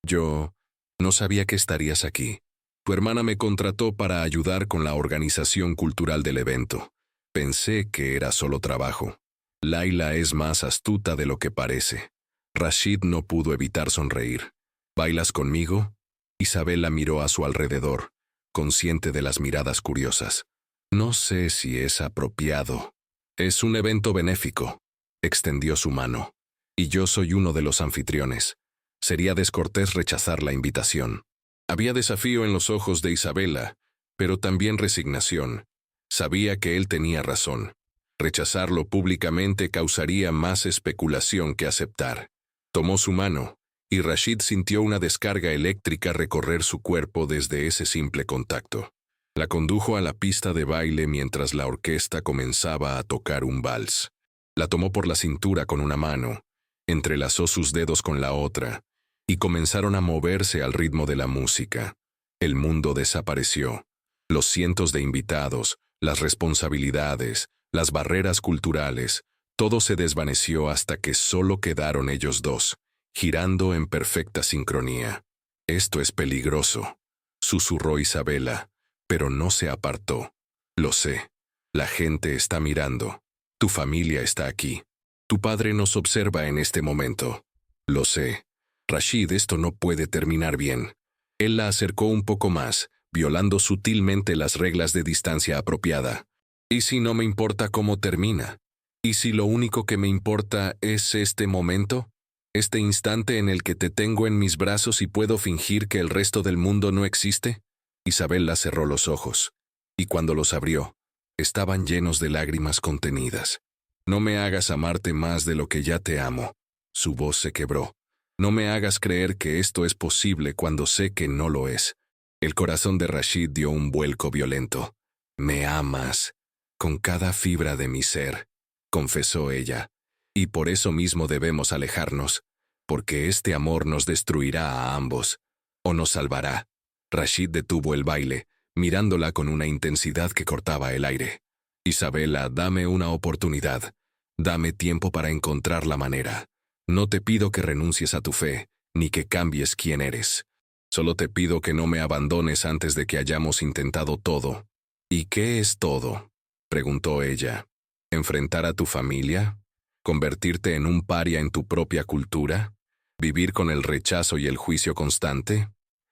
yo no sabía que estarías aquí. Tu hermana me contrató para ayudar con la organización cultural del evento. Pensé que era solo trabajo. Laila es más astuta de lo que parece. Rashid no pudo evitar sonreír. ¿Bailas conmigo? Isabela miró a su alrededor, consciente de las miradas curiosas. No sé si es apropiado. Es un evento benéfico. Extendió su mano. Y yo soy uno de los anfitriones. Sería descortés rechazar la invitación. Había desafío en los ojos de Isabela, pero también resignación. Sabía que él tenía razón. Rechazarlo públicamente causaría más especulación que aceptar. Tomó su mano, y Rashid sintió una descarga eléctrica recorrer su cuerpo desde ese simple contacto. La condujo a la pista de baile mientras la orquesta comenzaba a tocar un vals. La tomó por la cintura con una mano, entrelazó sus dedos con la otra, y comenzaron a moverse al ritmo de la música. El mundo desapareció. Los cientos de invitados, las responsabilidades, las barreras culturales, todo se desvaneció hasta que solo quedaron ellos dos, girando en perfecta sincronía. Esto es peligroso, susurró Isabela, pero no se apartó. Lo sé. La gente está mirando. Tu familia está aquí. Tu padre nos observa en este momento. Lo sé. Rashid, esto no puede terminar bien. Él la acercó un poco más, violando sutilmente las reglas de distancia apropiada. ¿Y si no me importa cómo termina? ¿Y si lo único que me importa es este momento? ¿Este instante en el que te tengo en mis brazos y puedo fingir que el resto del mundo no existe? Isabela cerró los ojos, y cuando los abrió, estaban llenos de lágrimas contenidas. No me hagas amarte más de lo que ya te amo. Su voz se quebró. No me hagas creer que esto es posible cuando sé que no lo es. El corazón de Rashid dio un vuelco violento. Me amas, con cada fibra de mi ser, confesó ella. Y por eso mismo debemos alejarnos, porque este amor nos destruirá a ambos, o nos salvará. Rashid detuvo el baile, mirándola con una intensidad que cortaba el aire. Isabela, dame una oportunidad. Dame tiempo para encontrar la manera. No te pido que renuncies a tu fe, ni que cambies quién eres. Solo te pido que no me abandones antes de que hayamos intentado todo. ¿Y qué es todo?, preguntó ella. ¿Enfrentar a tu familia? ¿Convertirte en un paria en tu propia cultura? ¿Vivir con el rechazo y el juicio constante?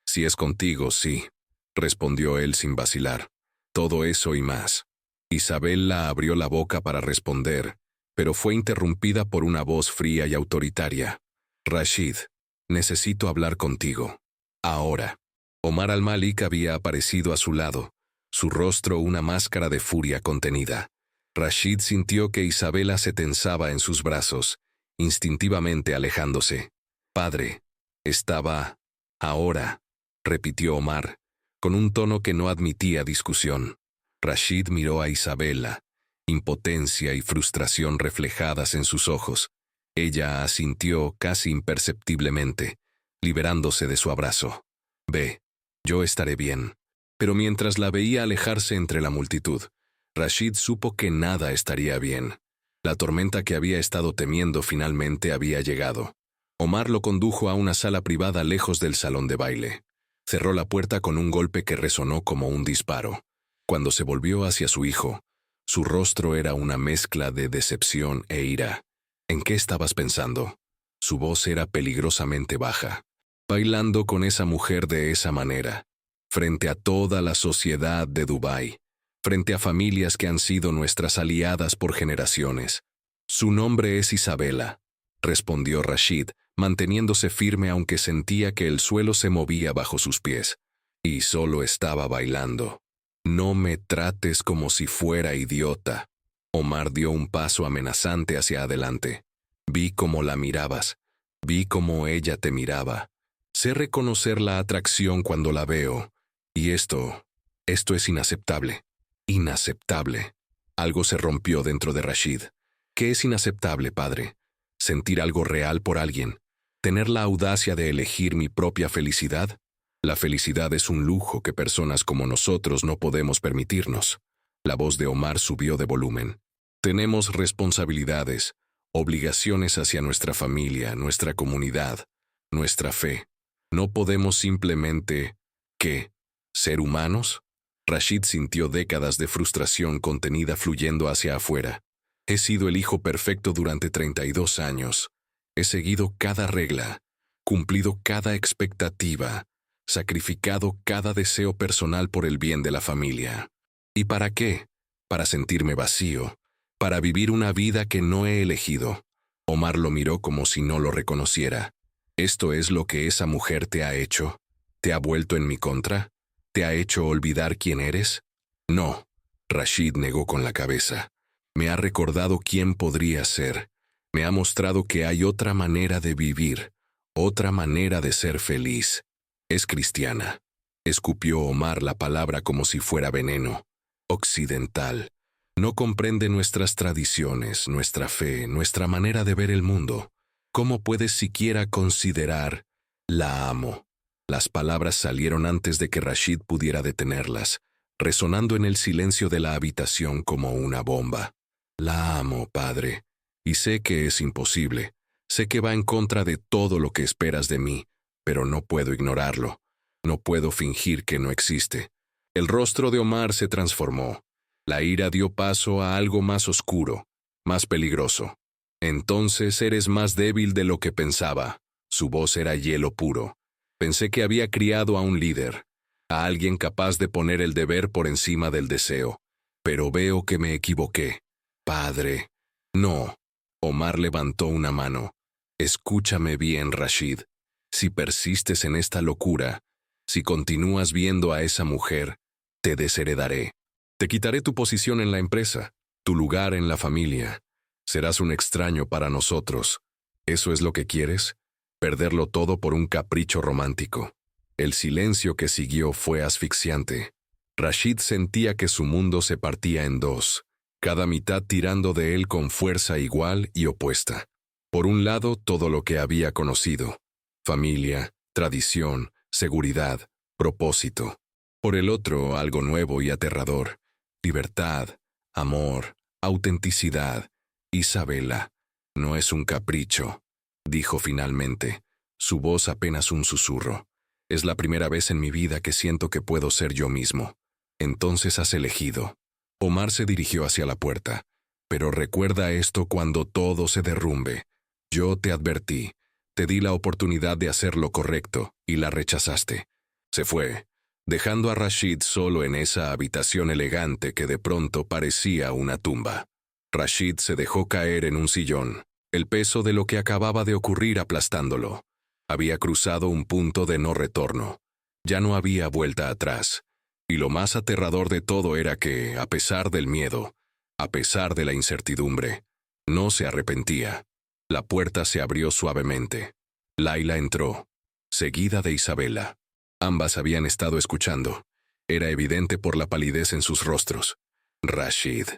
Si es contigo, sí, respondió él sin vacilar. Todo eso y más. Isabela abrió la boca para responder, pero fue interrumpida por una voz fría y autoritaria. Rashid, necesito hablar contigo. Ahora. Omar al-Malik había aparecido a su lado, su rostro una máscara de furia contenida. Rashid sintió que Isabela se tensaba en sus brazos, instintivamente alejándose. Padre, estaba... Ahora, repitió Omar, con un tono que no admitía discusión. Rashid miró a Isabela, impotencia y frustración reflejadas en sus ojos. Ella asintió casi imperceptiblemente, liberándose de su abrazo. Ve, yo estaré bien. Pero mientras la veía alejarse entre la multitud, Rashid supo que nada estaría bien. La tormenta que había estado temiendo finalmente había llegado. Omar lo condujo a una sala privada lejos del salón de baile. Cerró la puerta con un golpe que resonó como un disparo. Cuando se volvió hacia su hijo, su rostro era una mezcla de decepción e ira. ¿En qué estabas pensando? Su voz era peligrosamente baja. Bailando con esa mujer de esa manera, frente a toda la sociedad de Dubái, frente a familias que han sido nuestras aliadas por generaciones. Su nombre es Isabela, respondió Rashid, manteniéndose firme aunque sentía que el suelo se movía bajo sus pies. Y solo estaba bailando. No me trates como si fuera idiota. Omar dio un paso amenazante hacia adelante. Vi cómo la mirabas. Vi cómo ella te miraba. Sé reconocer la atracción cuando la veo. Y esto es inaceptable. Inaceptable. Algo se rompió dentro de Rashid. ¿Qué es inaceptable, padre? ¿Sentir algo real por alguien? ¿Tener la audacia de elegir mi propia felicidad? La felicidad es un lujo que personas como nosotros no podemos permitirnos. La voz de Omar subió de volumen. Tenemos responsabilidades, obligaciones hacia nuestra familia, nuestra comunidad, nuestra fe. No podemos simplemente, ¿qué? ¿Ser humanos? Rashid sintió décadas de frustración contenida fluyendo hacia afuera. He sido el hijo perfecto durante 32 años. He seguido cada regla, cumplido cada expectativa, sacrificado cada deseo personal por el bien de la familia. ¿Y para qué? Para sentirme vacío, para vivir una vida que no he elegido. Omar lo miró como si no lo reconociera. ¿Esto es lo que esa mujer te ha hecho? ¿Te ha vuelto en mi contra? ¿Te ha hecho olvidar quién eres? No, Rashid negó con la cabeza. Me ha recordado quién podría ser. Me ha mostrado que hay otra manera de vivir, otra manera de ser feliz. Es cristiana. Escupió Omar la palabra como si fuera veneno. Occidental. No comprende nuestras tradiciones, nuestra fe, nuestra manera de ver el mundo. ¿Cómo puedes siquiera considerar? La amo. Las palabras salieron antes de que Rashid pudiera detenerlas, resonando en el silencio de la habitación como una bomba. La amo, padre, y sé que es imposible. Sé que va en contra de todo lo que esperas de mí, pero no puedo ignorarlo. No puedo fingir que no existe. El rostro de Omar se transformó. La ira dio paso a algo más oscuro, más peligroso. Entonces eres más débil de lo que pensaba. Su voz era hielo puro. Pensé que había criado a un líder, a alguien capaz de poner el deber por encima del deseo. Pero veo que me equivoqué. Padre. No. Omar levantó una mano. Escúchame bien, Rashid. Si persistes en esta locura, si continúas viendo a esa mujer, te desheredaré. Te quitaré tu posición en la empresa, tu lugar en la familia. Serás un extraño para nosotros. ¿Eso es lo que quieres? Perderlo todo por un capricho romántico. El silencio que siguió fue asfixiante. Rashid sentía que su mundo se partía en dos, cada mitad tirando de él con fuerza igual y opuesta. Por un lado, todo lo que había conocido: familia, tradición, seguridad, propósito. Por el otro, algo nuevo y aterrador: libertad, amor, autenticidad. Isabela, no es un capricho, dijo finalmente, su voz apenas un susurro. Es la primera vez en mi vida que siento que puedo ser yo mismo. Entonces has elegido. Omar se dirigió hacia la puerta. Pero recuerda esto cuando todo se derrumbe. Yo te advertí, te di la oportunidad de hacer lo correcto y la rechazaste. Se fue, dejando a Rashid solo en esa habitación elegante que de pronto parecía una tumba. Rashid se dejó caer en un sillón, el peso de lo que acababa de ocurrir aplastándolo. Había cruzado un punto de no retorno. Ya no había vuelta atrás. Y lo más aterrador de todo era que, a pesar del miedo, a pesar de la incertidumbre, no se arrepentía. La puerta se abrió suavemente. Laila entró, seguida de Isabela. Ambas habían estado escuchando. Era evidente por la palidez en sus rostros. Rashid.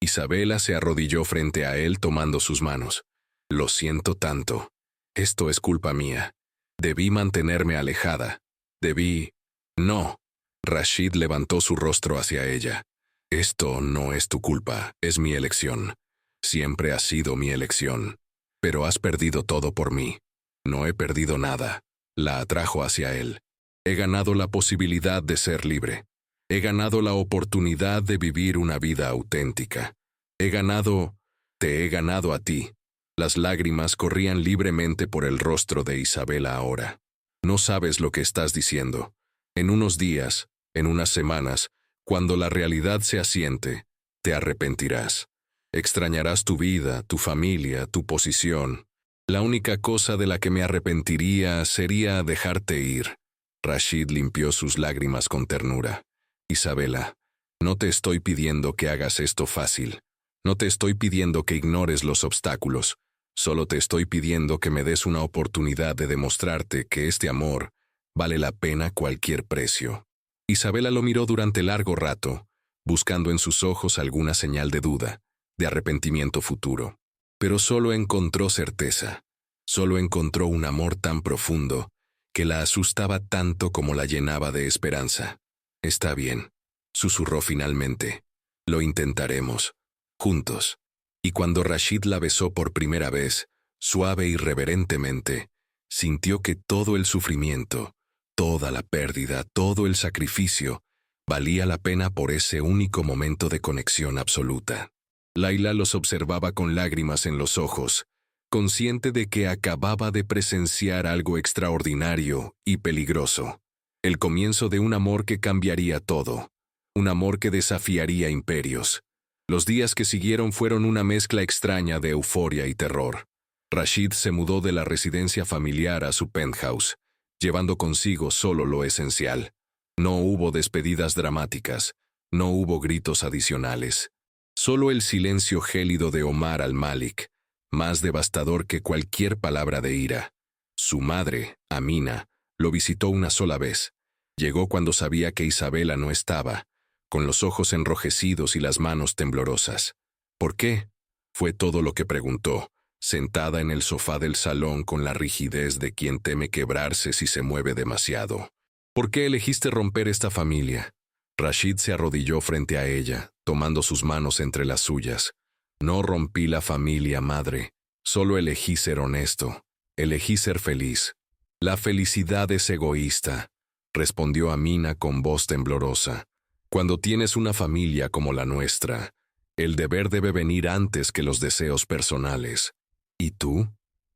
Isabela se arrodilló frente a él tomando sus manos. Lo siento tanto. Esto es culpa mía. Debí mantenerme alejada. Debí... No. Rashid levantó su rostro hacia ella. Esto no es tu culpa, es mi elección. Siempre ha sido mi elección. Pero has perdido todo por mí. No he perdido nada. La atrajo hacia él. He ganado la posibilidad de ser libre. He ganado la oportunidad de vivir una vida auténtica. Te he ganado a ti. Las lágrimas corrían libremente por el rostro de Isabela ahora. No sabes lo que estás diciendo. En unos días, en unas semanas, cuando la realidad se asiente, te arrepentirás. Extrañarás tu vida, tu familia, tu posición. La única cosa de la que me arrepentiría sería dejarte ir. Rashid limpió sus lágrimas con ternura. Isabela, no te estoy pidiendo que hagas esto fácil. No te estoy pidiendo que ignores los obstáculos. Solo te estoy pidiendo que me des una oportunidad de demostrarte que este amor vale la pena cualquier precio. Isabela lo miró durante largo rato, buscando en sus ojos alguna señal de duda, de arrepentimiento futuro. Pero solo encontró certeza. Solo encontró un amor tan profundo que la asustaba tanto como la llenaba de esperanza. «Está bien», susurró finalmente. «Lo intentaremos. Juntos». Y cuando Rashid la besó por primera vez, suave y reverentemente, sintió que todo el sufrimiento, toda la pérdida, todo el sacrificio, valía la pena por ese único momento de conexión absoluta. Layla los observaba con lágrimas en los ojos, consciente de que acababa de presenciar algo extraordinario y peligroso. El comienzo de un amor que cambiaría todo. Un amor que desafiaría imperios. Los días que siguieron fueron una mezcla extraña de euforia y terror. Rashid se mudó de la residencia familiar a su penthouse, llevando consigo solo lo esencial. No hubo despedidas dramáticas, no hubo gritos adicionales. Solo el silencio gélido de Omar al-Malik, más devastador que cualquier palabra de ira. Su madre, Amina, lo visitó una sola vez. Llegó cuando sabía que Isabela no estaba, con los ojos enrojecidos y las manos temblorosas. ¿Por qué? Fue todo lo que preguntó, sentada en el sofá del salón con la rigidez de quien teme quebrarse si se mueve demasiado. ¿Por qué elegiste romper esta familia? Rashid se arrodilló frente a ella, tomando sus manos entre las suyas. No rompí la familia, madre. Solo elegí ser honesto. Elegí ser feliz. La felicidad es egoísta, respondió Amina con voz temblorosa. Cuando tienes una familia como la nuestra, el deber debe venir antes que los deseos personales. ¿Y tú?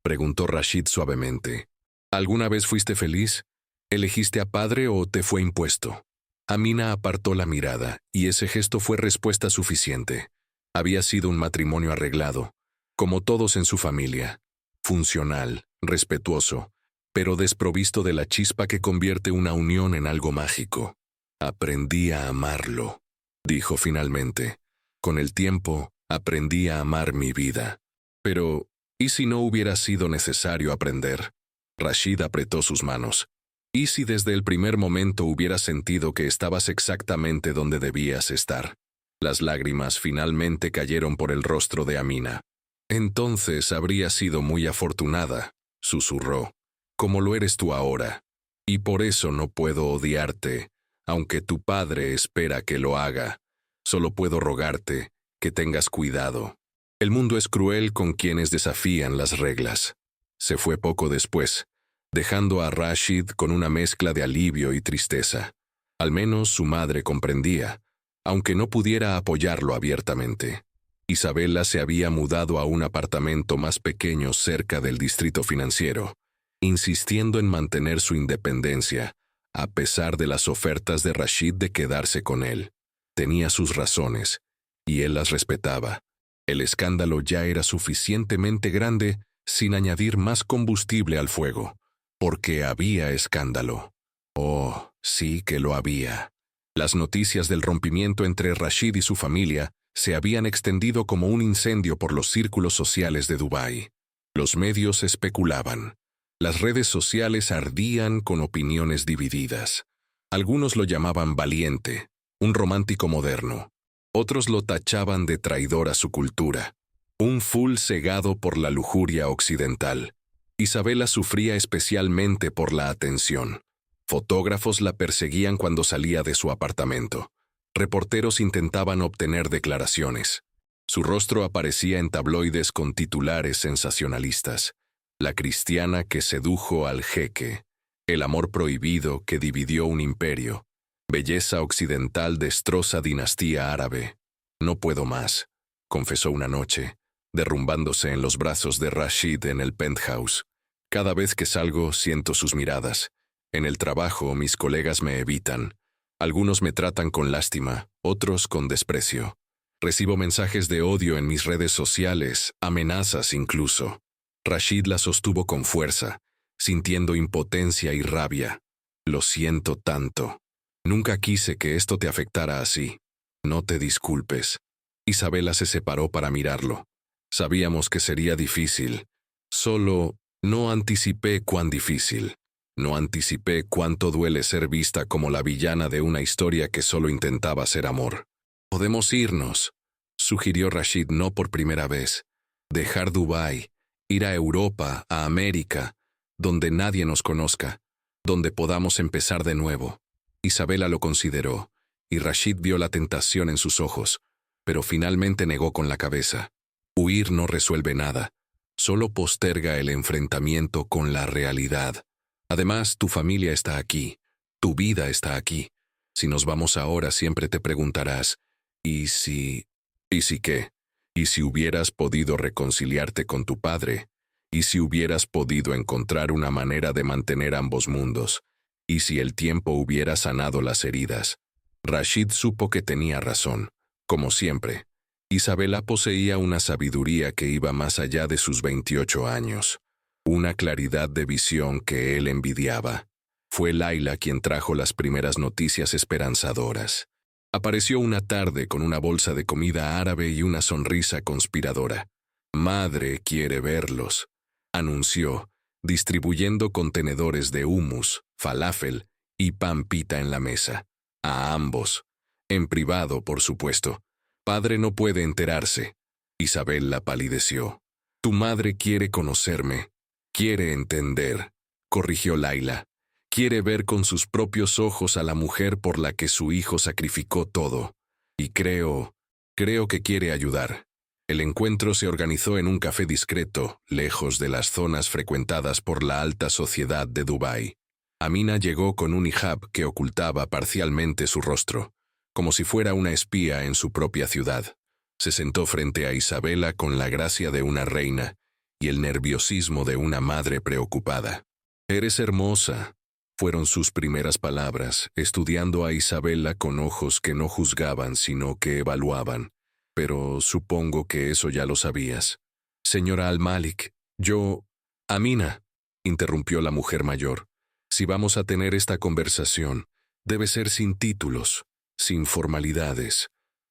Preguntó Rashid suavemente. ¿Alguna vez fuiste feliz? ¿Elegiste a padre o te fue impuesto? Amina apartó la mirada, y ese gesto fue respuesta suficiente. Había sido un matrimonio arreglado, como todos en su familia. Funcional, respetuoso, pero desprovisto de la chispa que convierte una unión en algo mágico. Aprendí a amarlo, dijo finalmente. Con el tiempo, aprendí a amar mi vida. Pero, ¿y si no hubiera sido necesario aprender? Rashid apretó sus manos. ¿Y si desde el primer momento hubieras sentido que estabas exactamente donde debías estar? Las lágrimas finalmente cayeron por el rostro de Amina. Entonces habría sido muy afortunada, susurró, como lo eres tú ahora. Y por eso no puedo odiarte, aunque tu padre espera que lo haga. Solo puedo rogarte que tengas cuidado. El mundo es cruel con quienes desafían las reglas. Se fue poco después, dejando a Rashid con una mezcla de alivio y tristeza. Al menos su madre comprendía, aunque no pudiera apoyarlo abiertamente. Isabela se había mudado a un apartamento más pequeño cerca del distrito financiero, insistiendo en mantener su independencia, a pesar de las ofertas de Rashid de quedarse con él. Tenía sus razones, y él las respetaba. El escándalo ya era suficientemente grande sin añadir más combustible al fuego. Porque había escándalo. Oh, sí que lo había. Las noticias del rompimiento entre Rashid y su familia se habían extendido como un incendio por los círculos sociales de Dubái. Los medios especulaban. Las redes sociales ardían con opiniones divididas. Algunos lo llamaban valiente, un romántico moderno. Otros lo tachaban de traidor a su cultura, un fool cegado por la lujuria occidental. Isabela sufría especialmente por la atención. Fotógrafos la perseguían cuando salía de su apartamento. Reporteros intentaban obtener declaraciones. Su rostro aparecía en tabloides con titulares sensacionalistas. La cristiana que sedujo al jeque. El amor prohibido que dividió un imperio. Belleza occidental destroza dinastía árabe. No puedo más, confesó una noche, derrumbándose en los brazos de Rashid en el penthouse. Cada vez que salgo siento sus miradas. En el trabajo mis colegas me evitan. Algunos me tratan con lástima, otros con desprecio. Recibo mensajes de odio en mis redes sociales, amenazas incluso. Rashid la sostuvo con fuerza, sintiendo impotencia y rabia. Lo siento tanto. Nunca quise que esto te afectara así. No te disculpes. Isabela se separó para mirarlo. Sabíamos que sería difícil. Solo no anticipé cuán difícil. No anticipé cuánto duele ser vista como la villana de una historia que solo intentaba ser amor. Podemos irnos, sugirió Rashid no por primera vez. Dejar Dubái, ir a Europa, a América, donde nadie nos conozca, donde podamos empezar de nuevo. Isabela lo consideró, y Rashid vio la tentación en sus ojos, pero finalmente negó con la cabeza. Huir no resuelve nada, solo posterga el enfrentamiento con la realidad. Además, tu familia está aquí, tu vida está aquí. Si nos vamos ahora, siempre te preguntarás, ¿y si? ¿Y si qué? ¿Y si hubieras podido reconciliarte con tu padre? ¿Y si hubieras podido encontrar una manera de mantener ambos mundos? ¿Y si el tiempo hubiera sanado las heridas? Rashid supo que tenía razón, como siempre. Isabela poseía una sabiduría que iba más allá de sus 28 años, una claridad de visión que él envidiaba. Fue Laila quien trajo las primeras noticias esperanzadoras. Apareció una tarde con una bolsa de comida árabe y una sonrisa conspiradora. «Madre quiere verlos», anunció, distribuyendo contenedores de hummus, falafel y pan pita en la mesa. A ambos. En privado, por supuesto. Padre no puede enterarse. Isabela palideció. «Tu madre quiere conocerme. Quiere entender», corrigió Laila. «Quiere ver con sus propios ojos a la mujer por la que su hijo sacrificó todo. Y creo que quiere ayudar». El encuentro se organizó en un café discreto, lejos de las zonas frecuentadas por la alta sociedad de Dubái. Amina llegó con un hijab que ocultaba parcialmente su rostro, como si fuera una espía en su propia ciudad. Se sentó frente a Isabela con la gracia de una reina y el nerviosismo de una madre preocupada. «Eres hermosa», fueron sus primeras palabras, estudiando a Isabela con ojos que no juzgaban sino que evaluaban. «Pero supongo que eso ya lo sabías». «Señora Al-Malik, yo...» «Amina», interrumpió la mujer mayor, «si vamos a tener esta conversación, debe ser sin títulos, sin formalidades.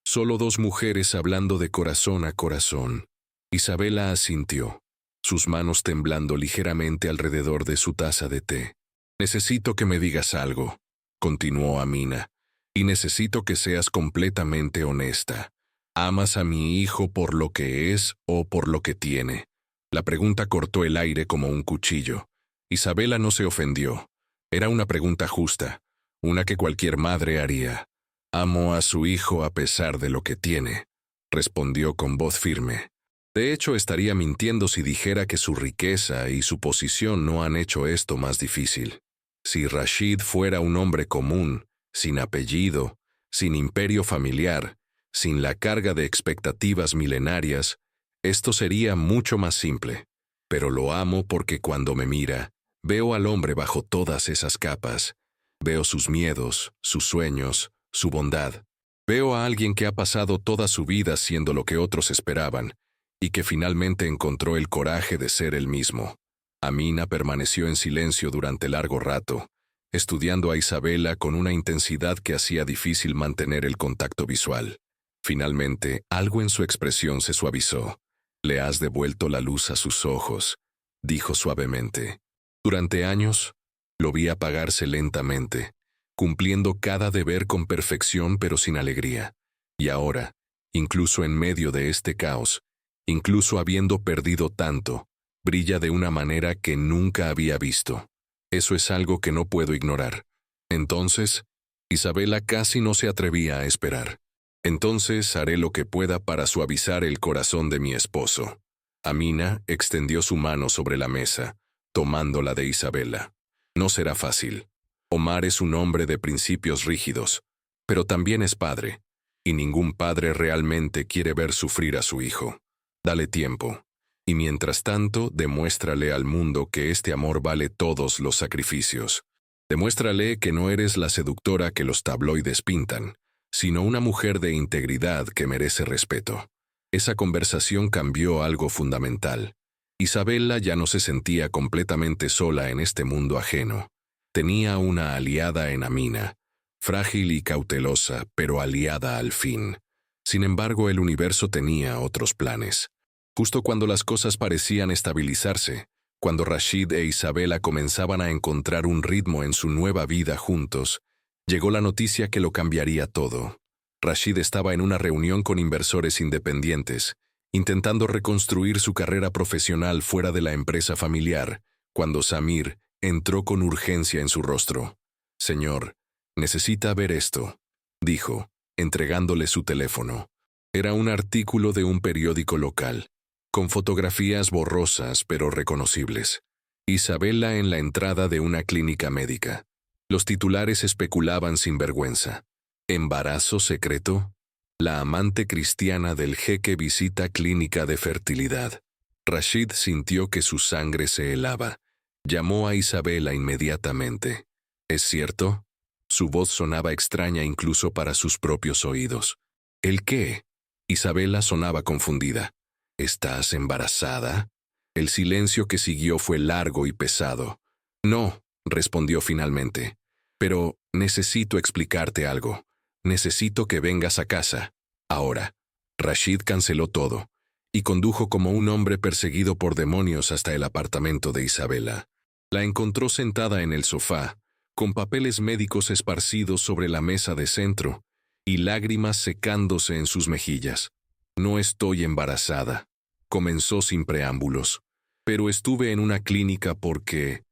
Solo dos mujeres hablando de corazón a corazón». Isabela asintió, sus manos temblando ligeramente alrededor de su taza de té. «Necesito que me digas algo», continuó Amina, «y necesito que seas completamente honesta. ¿Amas a mi hijo por lo que es o por lo que tiene?» La pregunta cortó el aire como un cuchillo. Isabela no se ofendió. Era una pregunta justa, una que cualquier madre haría. «Amo a su hijo a pesar de lo que tiene», respondió con voz firme. De hecho, estaría mintiendo si dijera que su riqueza y su posición no han hecho esto más difícil. Si Rashid fuera un hombre común, sin apellido, sin imperio familiar, sin la carga de expectativas milenarias, esto sería mucho más simple. Pero lo amo porque cuando me mira, veo al hombre bajo todas esas capas. Veo sus miedos, sus sueños, su bondad. Veo a alguien que ha pasado toda su vida siendo lo que otros esperaban, y que finalmente encontró el coraje de ser él mismo. Amina permaneció en silencio durante largo rato, estudiando a Isabela con una intensidad que hacía difícil mantener el contacto visual. Finalmente, algo en su expresión se suavizó. «Le has devuelto la luz a sus ojos», dijo suavemente. Durante años, lo vi apagarse lentamente, cumpliendo cada deber con perfección pero sin alegría. Y ahora, incluso en medio de este caos, incluso habiendo perdido tanto, brilla de una manera que nunca había visto. Eso es algo que no puedo ignorar. Entonces, Isabela casi no se atrevía a esperar. «Entonces haré lo que pueda para suavizar el corazón de mi esposo». Amina extendió su mano sobre la mesa, tomándola de Isabela. «No será fácil. Omar es un hombre de principios rígidos, pero también es padre, y ningún padre realmente quiere ver sufrir a su hijo. Dale tiempo, y mientras tanto demuéstrale al mundo que este amor vale todos los sacrificios. Demuéstrale que no eres la seductora que los tabloides pintan, sino una mujer de integridad que merece respeto». Esa conversación cambió algo fundamental. Isabela ya no se sentía completamente sola en este mundo ajeno. Tenía una aliada en Amina, frágil y cautelosa, pero aliada al fin. Sin embargo, el universo tenía otros planes. Justo cuando las cosas parecían estabilizarse, cuando Rashid e Isabela comenzaban a encontrar un ritmo en su nueva vida juntos, llegó la noticia que lo cambiaría todo. Rashid estaba en una reunión con inversores independientes, intentando reconstruir su carrera profesional fuera de la empresa familiar, cuando Samir entró con urgencia en su rostro. «Señor, necesita ver esto», dijo, entregándole su teléfono. Era un artículo de un periódico local, con fotografías borrosas pero reconocibles. Isabela en la entrada de una clínica médica. Los titulares especulaban sin vergüenza. ¿Embarazo secreto? La amante cristiana del jeque visita clínica de fertilidad. Rashid sintió que su sangre se helaba. Llamó a Isabela inmediatamente. ¿Es cierto? Su voz sonaba extraña incluso para sus propios oídos. ¿El qué? Isabela sonaba confundida. ¿Estás embarazada? El silencio que siguió fue largo y pesado. No, respondió finalmente. Pero necesito explicarte algo. Necesito que vengas a casa. Ahora. Rashid canceló todo y condujo como un hombre perseguido por demonios hasta el apartamento de Isabela. La encontró sentada en el sofá, con papeles médicos esparcidos sobre la mesa de centro y lágrimas secándose en sus mejillas. No estoy embarazada, comenzó sin preámbulos, pero estuve en una clínica porque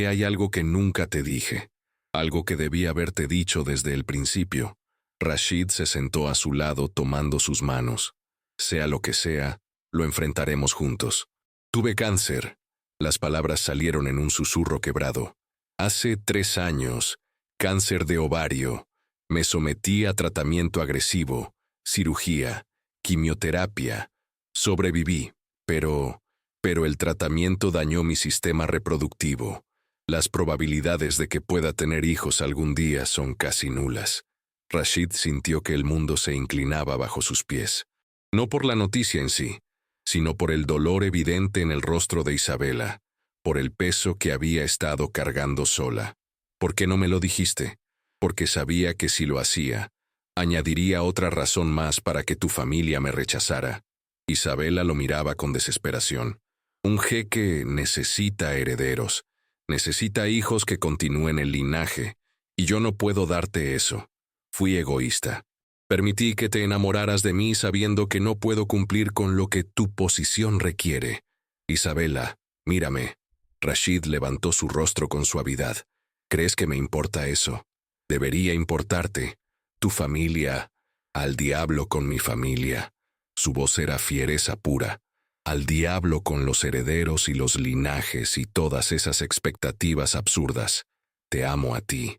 hay algo que nunca te dije, algo que debí haberte dicho desde el principio. Rashid se sentó a su lado tomando sus manos. Sea lo que sea, lo enfrentaremos juntos. Tuve cáncer. Las palabras salieron en un susurro quebrado. Hace 3 años, cáncer de ovario. Me sometí a tratamiento agresivo, cirugía, quimioterapia. Sobreviví, pero el tratamiento dañó mi sistema reproductivo. Las probabilidades de que pueda tener hijos algún día son casi nulas. Rashid sintió que el mundo se inclinaba bajo sus pies. No por la noticia en sí, sino por el dolor evidente en el rostro de Isabela, por el peso que había estado cargando sola. ¿Por qué no me lo dijiste? Porque sabía que si lo hacía, añadiría otra razón más para que tu familia me rechazara. Isabela lo miraba con desesperación. Un jeque necesita herederos, necesita hijos que continúen el linaje, y yo no puedo darte eso. Fui egoísta. Permití que te enamoraras de mí sabiendo que no puedo cumplir con lo que tu posición requiere. Isabela, mírame. Rashid levantó su rostro con suavidad. ¿Crees que me importa eso? Debería importarte. Tu familia. Al diablo con mi familia. Su voz era fiereza pura. Al diablo con los herederos y los linajes y todas esas expectativas absurdas. Te amo a ti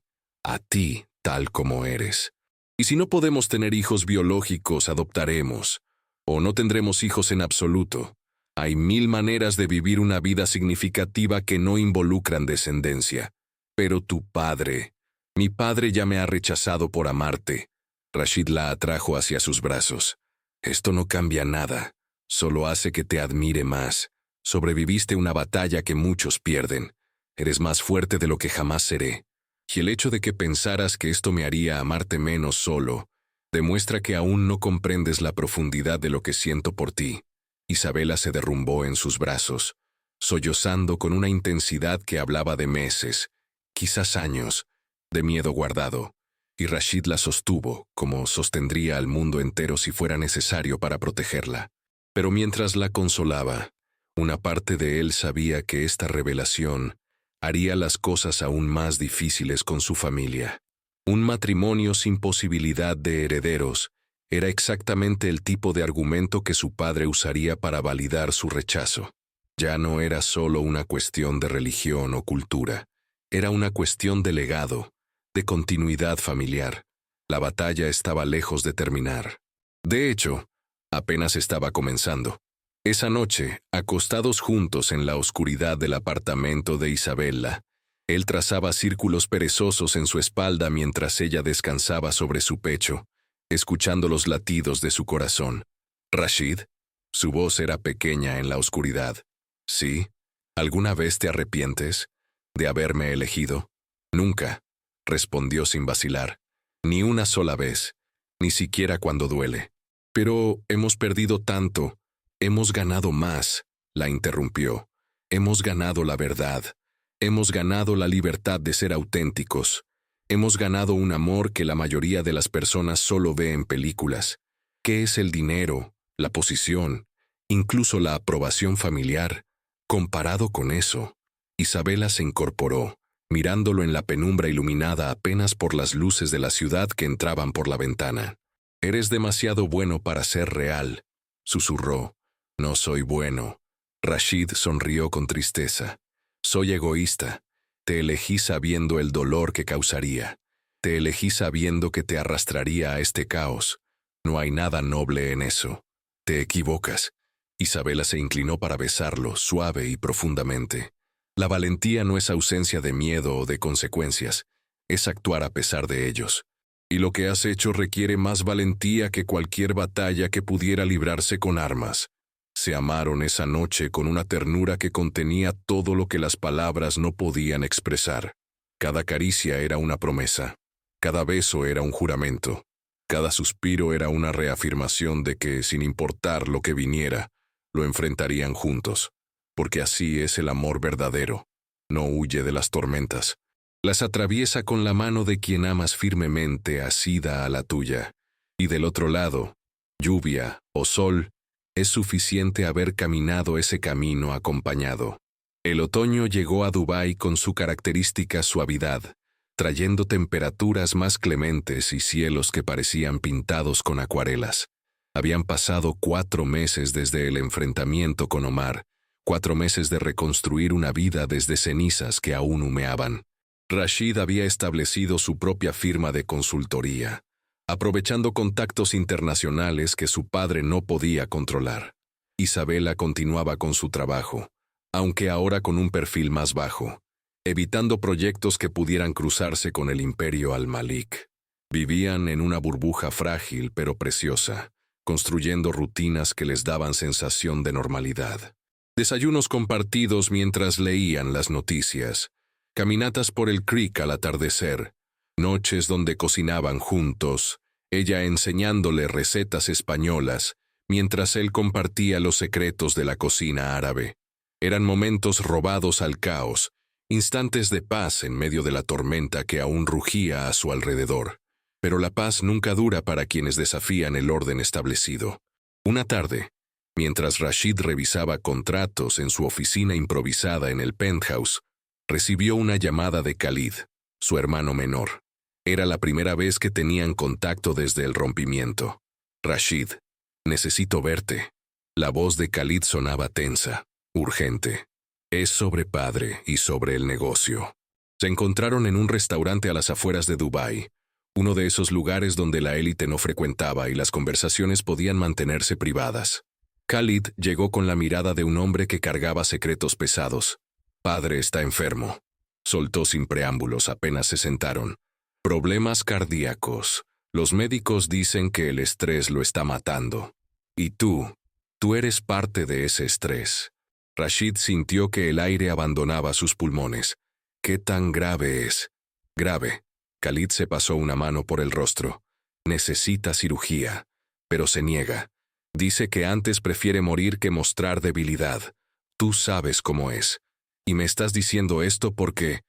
tal como eres. Y si no podemos tener hijos biológicos, adoptaremos. O no tendremos hijos en absoluto. Hay 1000 maneras de vivir una vida significativa que no involucran descendencia. Pero tu padre, mi padre ya me ha rechazado por amarte. Rashid la atrajo hacia sus brazos. Esto no cambia nada, solo hace que te admire más. Sobreviviste una batalla que muchos pierden. Eres más fuerte de lo que jamás seré. Y el hecho de que pensaras que esto me haría amarte menos solo, demuestra que aún no comprendes la profundidad de lo que siento por ti. Isabela se derrumbó en sus brazos, sollozando con una intensidad que hablaba de meses, quizás años, de miedo guardado, y Rashid la sostuvo, como sostendría al mundo entero si fuera necesario para protegerla. Pero mientras la consolaba, una parte de él sabía que esta revelación haría las cosas aún más difíciles con su familia. Un matrimonio sin posibilidad de herederos era exactamente el tipo de argumento que su padre usaría para validar su rechazo. Ya no era solo una cuestión de religión o cultura, era una cuestión de legado, de continuidad familiar. La batalla estaba lejos de terminar. De hecho, apenas estaba comenzando. Esa noche, acostados juntos en la oscuridad del apartamento de Isabela, él trazaba círculos perezosos en su espalda mientras ella descansaba sobre su pecho, escuchando los latidos de su corazón. «Rashid», su voz era pequeña en la oscuridad. «¿Sí? ¿Alguna vez te arrepientes de haberme elegido?» «Nunca», respondió sin vacilar. «Ni una sola vez, ni siquiera cuando duele. Pero hemos perdido tanto. Hemos ganado más», la interrumpió. «Hemos ganado la verdad. Hemos ganado la libertad de ser auténticos. Hemos ganado un amor que la mayoría de las personas solo ve en películas. ¿Qué es el dinero, la posición, incluso la aprobación familiar? Comparado con eso, Isabela se incorporó, mirándolo en la penumbra iluminada apenas por las luces de la ciudad que entraban por la ventana. «Eres demasiado bueno para ser real», susurró. «No soy bueno». Rashid sonrió con tristeza. «Soy egoísta. Te elegí sabiendo el dolor que causaría. Te elegí sabiendo que te arrastraría a este caos. No hay nada noble en eso. Te equivocas». Isabela se inclinó para besarlo, suave y profundamente. La valentía no es ausencia de miedo o de consecuencias, es actuar a pesar de ellos. Y lo que has hecho requiere más valentía que cualquier batalla que pudiera librarse con armas. Se amaron esa noche con una ternura que contenía todo lo que las palabras no podían expresar. Cada caricia era una promesa, cada beso era un juramento, cada suspiro era una reafirmación de que, sin importar lo que viniera, lo enfrentarían juntos, porque así es el amor verdadero. No huye de las tormentas. Las atraviesa con la mano de quien amas firmemente asida a la tuya. Y del otro lado, lluvia o sol, es suficiente haber caminado ese camino acompañado. El otoño llegó a Dubái con su característica suavidad, trayendo temperaturas más clementes y cielos que parecían pintados con acuarelas. Habían pasado 4 meses desde el enfrentamiento con Omar, 4 meses de reconstruir una vida desde cenizas que aún humeaban. Rashid había establecido su propia firma de consultoría, aprovechando contactos internacionales que su padre no podía controlar. Isabela continuaba con su trabajo, aunque ahora con un perfil más bajo, evitando proyectos que pudieran cruzarse con el imperio al-Malik. Vivían en una burbuja frágil pero preciosa, construyendo rutinas que les daban sensación de normalidad. Desayunos compartidos mientras leían las noticias, caminatas por el creek al atardecer, noches donde cocinaban juntos, ella enseñándole recetas españolas, mientras él compartía los secretos de la cocina árabe. Eran momentos robados al caos, instantes de paz en medio de la tormenta que aún rugía a su alrededor. Pero la paz nunca dura para quienes desafían el orden establecido. Una tarde, mientras Rashid revisaba contratos en su oficina improvisada en el penthouse, recibió una llamada de Khalid, su hermano menor. Era la primera vez que tenían contacto desde el rompimiento. «Rashid, necesito verte». La voz de Khalid sonaba tensa, urgente. «Es sobre padre y sobre el negocio». Se encontraron en un restaurante a las afueras de Dubái, uno de esos lugares donde la élite no frecuentaba y las conversaciones podían mantenerse privadas. Khalid llegó con la mirada de un hombre que cargaba secretos pesados. «Padre está enfermo», soltó sin preámbulos apenas se sentaron. «Problemas cardíacos. Los médicos dicen que el estrés lo está matando. Y tú eres parte de ese estrés». Rashid sintió que el aire abandonaba sus pulmones. «¿Qué tan grave es?» «Grave». Khalid se pasó una mano por el rostro. «Necesita cirugía, pero se niega. Dice que antes prefiere morir que mostrar debilidad. Tú sabes cómo es. Y me estás diciendo esto porque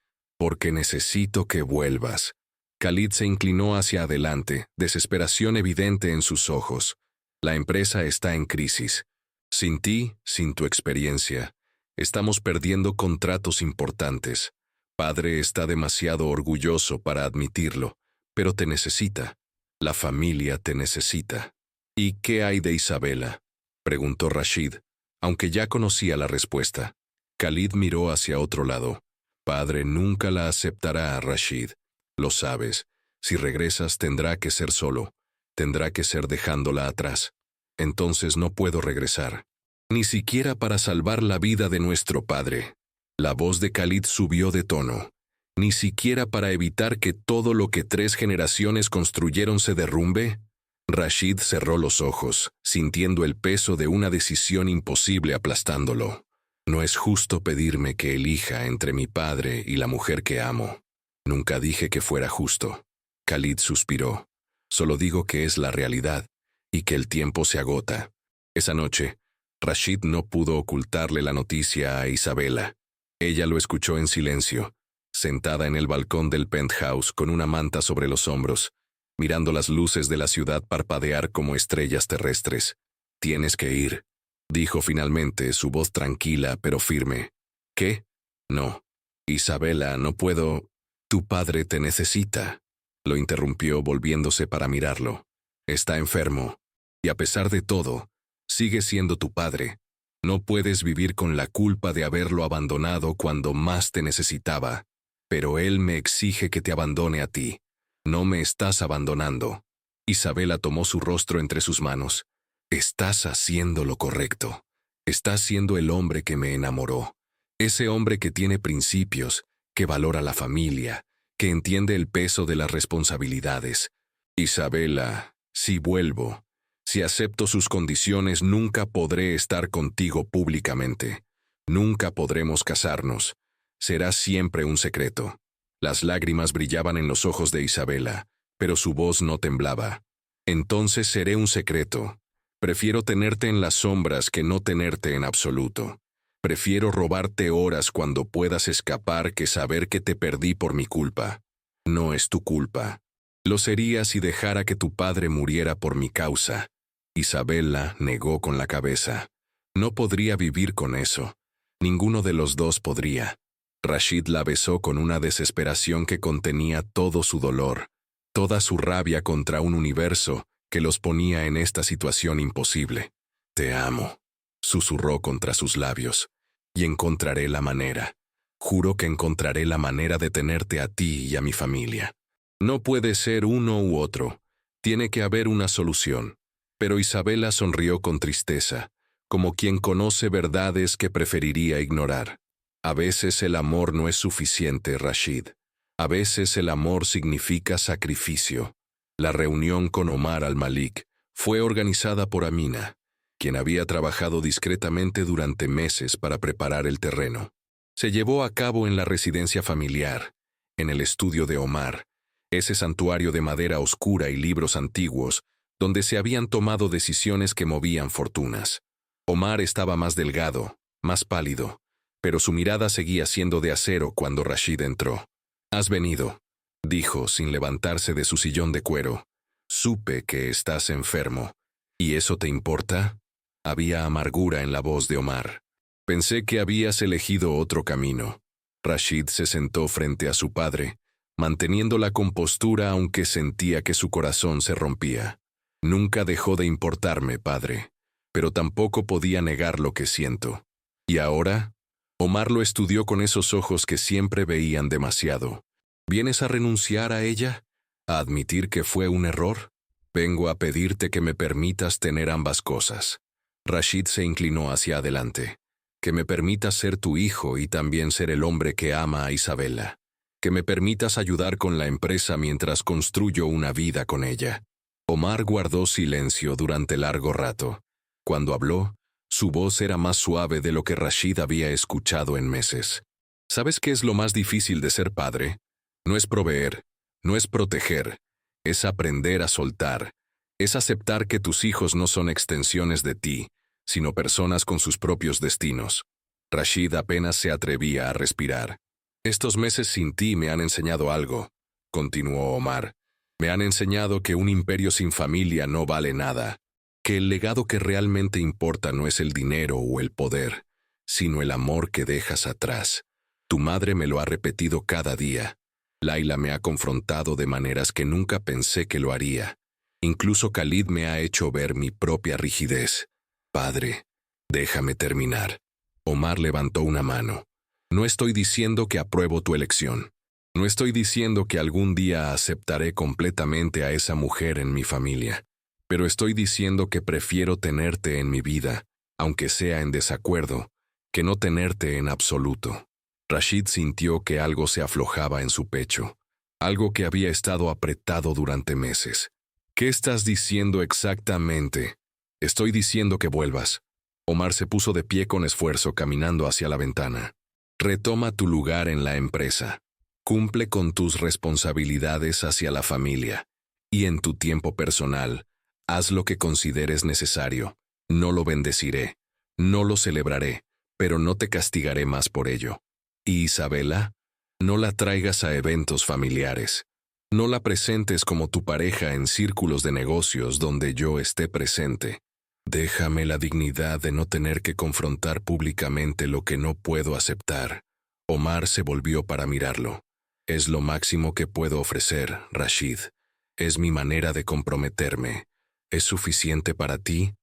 necesito que vuelvas». Khalid se inclinó hacia adelante, desesperación evidente en sus ojos. «La empresa está en crisis. Sin ti, sin tu experiencia, estamos perdiendo contratos importantes. Padre está demasiado orgulloso para admitirlo, pero te necesita. La familia te necesita». «¿Y qué hay de Isabela?», preguntó Rashid, aunque ya conocía la respuesta. Khalid miró hacia otro lado. «Padre nunca la aceptará, Rashid. Lo sabes. Si regresas tendrá que ser solo. Tendrá que ser dejándola atrás. Entonces no puedo regresar. Ni siquiera para salvar la vida de nuestro padre». La voz de Khalid subió de tono. «¿Ni siquiera para evitar que todo lo que 3 generaciones construyeron se derrumbe?» Rashid cerró los ojos, sintiendo el peso de una decisión imposible aplastándolo. «No es justo pedirme que elija entre mi padre y la mujer que amo». «Nunca dije que fuera justo». Khalid suspiró. «Solo digo que es la realidad y que el tiempo se agota». Esa noche, Rashid no pudo ocultarle la noticia a Isabela. Ella lo escuchó en silencio, sentada en el balcón del penthouse con una manta sobre los hombros, mirando las luces de la ciudad parpadear como estrellas terrestres. «Tienes que ir», dijo finalmente, su voz tranquila pero firme. «¿Qué? No. Isabela, no puedo. Tu padre te necesita», lo interrumpió volviéndose para mirarlo. «Está enfermo. Y a pesar de todo, sigue siendo tu padre. No puedes vivir con la culpa de haberlo abandonado cuando más te necesitaba. Pero él me exige que te abandone a ti. No me estás abandonando». Isabela tomó su rostro entre sus manos. «Estás haciendo lo correcto. Estás siendo el hombre que me enamoró. Ese hombre que tiene principios, que valora la familia, que entiende el peso de las responsabilidades. Isabela, si vuelvo, si acepto sus condiciones, nunca podré estar contigo públicamente. Nunca podremos casarnos. Será siempre un secreto». Las lágrimas brillaban en los ojos de Isabela, pero su voz no temblaba. «Entonces seré un secreto. Prefiero tenerte en las sombras que no tenerte en absoluto. Prefiero robarte horas cuando puedas escapar que saber que te perdí por mi culpa. No es tu culpa. Lo sería si dejara que tu padre muriera por mi causa». Isabela negó con la cabeza. No podría vivir con eso. Ninguno de los dos podría. Rashid la besó con una desesperación que contenía todo su dolor, toda su rabia contra un universo que los ponía en esta situación imposible. «Te amo», susurró contra sus labios, «y encontraré la manera. Juro que encontraré la manera de tenerte a ti y a mi familia. No puede ser uno u otro. Tiene que haber una solución». Pero Isabela sonrió con tristeza, como quien conoce verdades que preferiría ignorar. «A veces el amor no es suficiente, Rashid. A veces el amor significa sacrificio». La reunión con Omar al-Malik fue organizada por Amina, quien había trabajado discretamente durante meses para preparar el terreno. Se llevó a cabo en la residencia familiar, en el estudio de Omar, ese santuario de madera oscura y libros antiguos, donde se habían tomado decisiones que movían fortunas. Omar estaba más delgado, más pálido, pero su mirada seguía siendo de acero cuando Rashid entró. «Has venido», dijo sin levantarse de su sillón de cuero. «Supe que estás enfermo. ¿Y eso te importa?». Había amargura en la voz de Omar. «Pensé que habías elegido otro camino». Rashid se sentó frente a su padre, manteniendo la compostura aunque sentía que su corazón se rompía. «Nunca dejó de importarme, padre, pero tampoco podía negar lo que siento». «¿Y ahora?». Omar lo estudió con esos ojos que siempre veían demasiado. «¿Vienes a renunciar a ella? ¿A admitir que fue un error?». «Vengo a pedirte que me permitas tener ambas cosas». Rashid se inclinó hacia adelante. «Que me permitas ser tu hijo y también ser el hombre que ama a Isabela. Que me permitas ayudar con la empresa mientras construyo una vida con ella». Omar guardó silencio durante largo rato. Cuando habló, su voz era más suave de lo que Rashid había escuchado en meses. «¿Sabes qué es lo más difícil de ser padre? No es proveer, no es proteger, es aprender a soltar, es aceptar que tus hijos no son extensiones de ti, sino personas con sus propios destinos». Rashid apenas se atrevía a respirar. «Estos meses sin ti me han enseñado algo», continuó Omar. «Me han enseñado que un imperio sin familia no vale nada, que el legado que realmente importa no es el dinero o el poder, sino el amor que dejas atrás. Tu madre me lo ha repetido cada día. Laila me ha confrontado de maneras que nunca pensé que lo haría. Incluso Khalid me ha hecho ver mi propia rigidez. Padre, déjame terminar». Omar levantó una mano. «No estoy diciendo que apruebo tu elección. No estoy diciendo que algún día aceptaré completamente a esa mujer en mi familia. Pero estoy diciendo que prefiero tenerte en mi vida, aunque sea en desacuerdo, que no tenerte en absoluto». Rashid sintió que algo se aflojaba en su pecho, algo que había estado apretado durante meses. «¿Qué estás diciendo exactamente?». «Estoy diciendo que vuelvas». Omar se puso de pie con esfuerzo caminando hacia la ventana. «Retoma tu lugar en la empresa. Cumple con tus responsabilidades hacia la familia. Y en tu tiempo personal, haz lo que consideres necesario. No lo bendeciré, no lo celebraré, pero no te castigaré más por ello». «¿Y Isabela?». No la traigas a eventos familiares. No la presentes como tu pareja en círculos de negocios donde yo esté presente. Déjame la dignidad de no tener que confrontar públicamente lo que no puedo aceptar. Omar se volvió para mirarlo. Es lo máximo que puedo ofrecer, Rashid. Es mi manera de comprometerme. ¿Es suficiente para ti?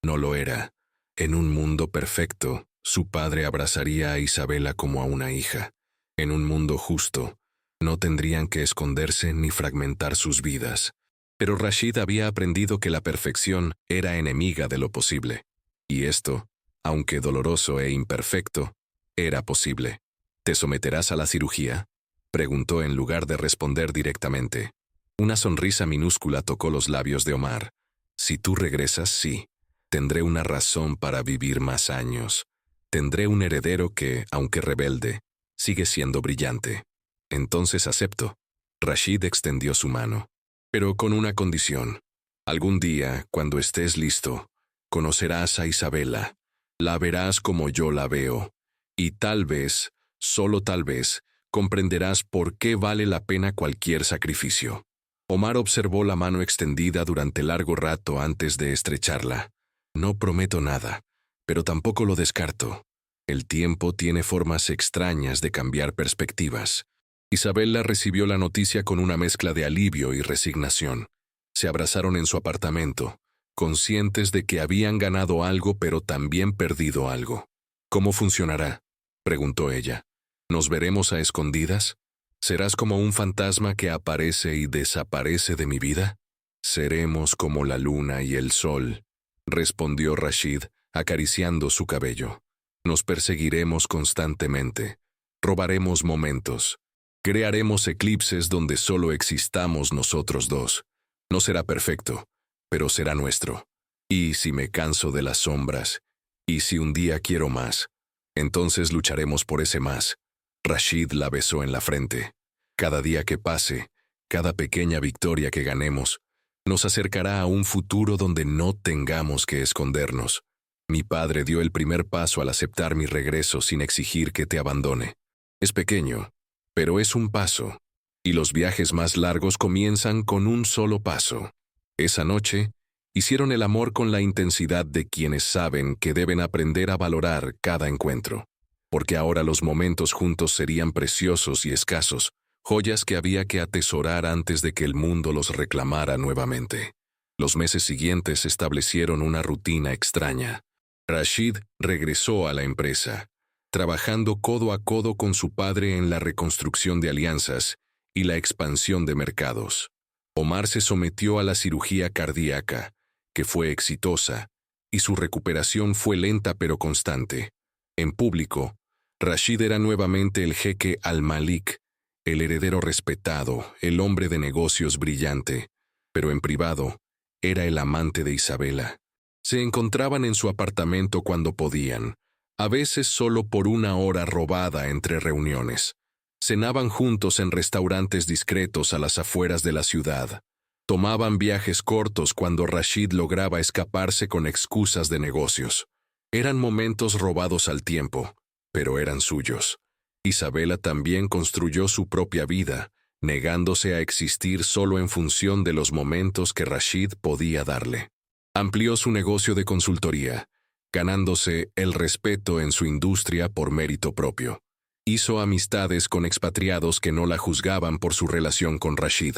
No lo era. En un mundo perfecto, su padre abrazaría a Isabela como a una hija. En un mundo justo, no tendrían que esconderse ni fragmentar sus vidas. Pero Rashid había aprendido que la perfección era enemiga de lo posible. Y esto, aunque doloroso e imperfecto, era posible. ¿Te someterás a la cirugía?, preguntó en lugar de responder directamente. Una sonrisa minúscula tocó los labios de Omar. Si tú regresas, sí. Tendré una razón para vivir más años. Tendré un heredero que, aunque rebelde, sigue siendo brillante. Entonces acepto. Rashid extendió su mano. Pero con una condición. Algún día, cuando estés listo, conocerás a Isabela. La verás como yo la veo. Y tal vez, solo tal vez, comprenderás por qué vale la pena cualquier sacrificio. Omar observó la mano extendida durante largo rato antes de estrecharla. No prometo nada, pero tampoco lo descarto. El tiempo tiene formas extrañas de cambiar perspectivas. Isabela recibió la noticia con una mezcla de alivio y resignación. Se abrazaron en su apartamento, conscientes de que habían ganado algo pero también perdido algo. ¿Cómo funcionará?, preguntó ella. ¿Nos veremos a escondidas? ¿Serás como un fantasma que aparece y desaparece de mi vida? Seremos como la luna y el sol, respondió Rashid, acariciando su cabello. Nos perseguiremos constantemente. Robaremos momentos. Crearemos eclipses donde solo existamos nosotros dos. No será perfecto, pero será nuestro. Y si me canso de las sombras, y si un día quiero más, entonces lucharemos por ese más. Rashid la besó en la frente. Cada día que pase, cada pequeña victoria que ganemos, nos acercará a un futuro donde no tengamos que escondernos. Mi padre dio el primer paso al aceptar mi regreso sin exigir que te abandone. Es pequeño, pero es un paso, y los viajes más largos comienzan con un solo paso. Esa noche, hicieron el amor con la intensidad de quienes saben que deben aprender a valorar cada encuentro. Porque ahora los momentos juntos serían preciosos y escasos, joyas que había que atesorar antes de que el mundo los reclamara nuevamente. Los meses siguientes establecieron una rutina extraña. Rashid regresó a la empresa, trabajando codo a codo con su padre en la reconstrucción de alianzas y la expansión de mercados. Omar se sometió a la cirugía cardíaca, que fue exitosa, y su recuperación fue lenta pero constante. En público, Rashid era nuevamente el jeque Al-Malik, el heredero respetado, el hombre de negocios brillante, pero en privado, era el amante de Isabela. Se encontraban en su apartamento cuando podían, a veces solo por una hora robada entre reuniones. Cenaban juntos en restaurantes discretos a las afueras de la ciudad. Tomaban viajes cortos cuando Rashid lograba escaparse con excusas de negocios. Eran momentos robados al tiempo, pero eran suyos. Isabela también construyó su propia vida, negándose a existir solo en función de los momentos que Rashid podía darle. Amplió su negocio de consultoría, ganándose el respeto en su industria por mérito propio. Hizo amistades con expatriados que no la juzgaban por su relación con Rashid.